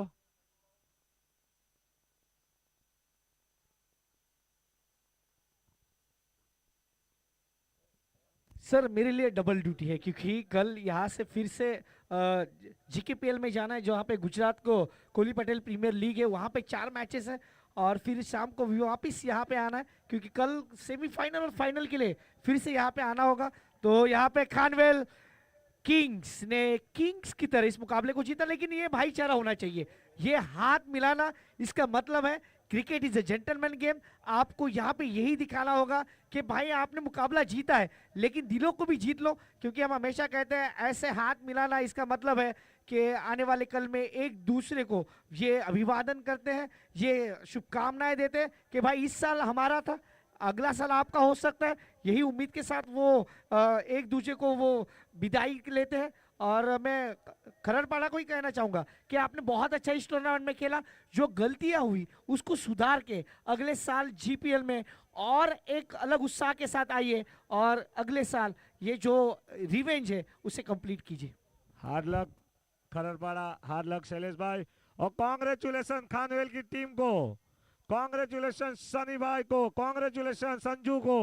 सर मेरे लिए डबल ड्यूटी है, क्योंकि कल यहाँ से फिर से जीकेपीएल में जाना है, जहाँ पे गुजरात को कोहली पटेल प्रीमियर लीग है, वहाँ पे 4 मैचेस हैं, और फिर शाम को वापस यहाँ पे आना है, क्योंकि कल सेमीफाइनल और फाइनल के लिए फिर से यहाँ पे आना होगा। तो यहाँ पे खानवेल किंग्स ने किंग्स की तरह इस मुकाबले को जीता, लेकिन ये भाईचारा होना चाहिए, ये हाथ मिलाना। इसका मतलब है cricket is a gentleman game. आपको यहाँ पे यही दिखाना होगा कि भाई आपने मुकाबला जीता है, लेकिन दिलों को भी जीत लो, क्योंकि हम हमेशा कहते हैं ऐसे हाथ मिलाना इसका मतलब है कि आने वाले कल में एक दूसरे को ये अभिवादन करते हैं, ये शुभकामनाएं देते हैं कि भाई इस साल हमारा था, अगला साल आपका हो सकता है। यही उम्मीद के साथ वो एक दूसरे को वो विदाई लेते हैं। और मैं खरड़पाड़ा को ही कहना चाहूंगा कि आपने बहुत अच्छा इस टूर्नामेंट में खेला। जो गलतियां हुई उसको सुधार के अगले साल जीपीएल में और एक अलग उत्साह के साथ आइए और अगले साल ये जो रिवेंज है उसे कंप्लीट कीजिए। Hard luck Kharadpada, hard luck Shailesh भाई, और कांग्रेचुलेशन खानवेल की टीम को, कांग्रेचुलेशन सनी भाई को, कांग्रेचुलेशन संजू को।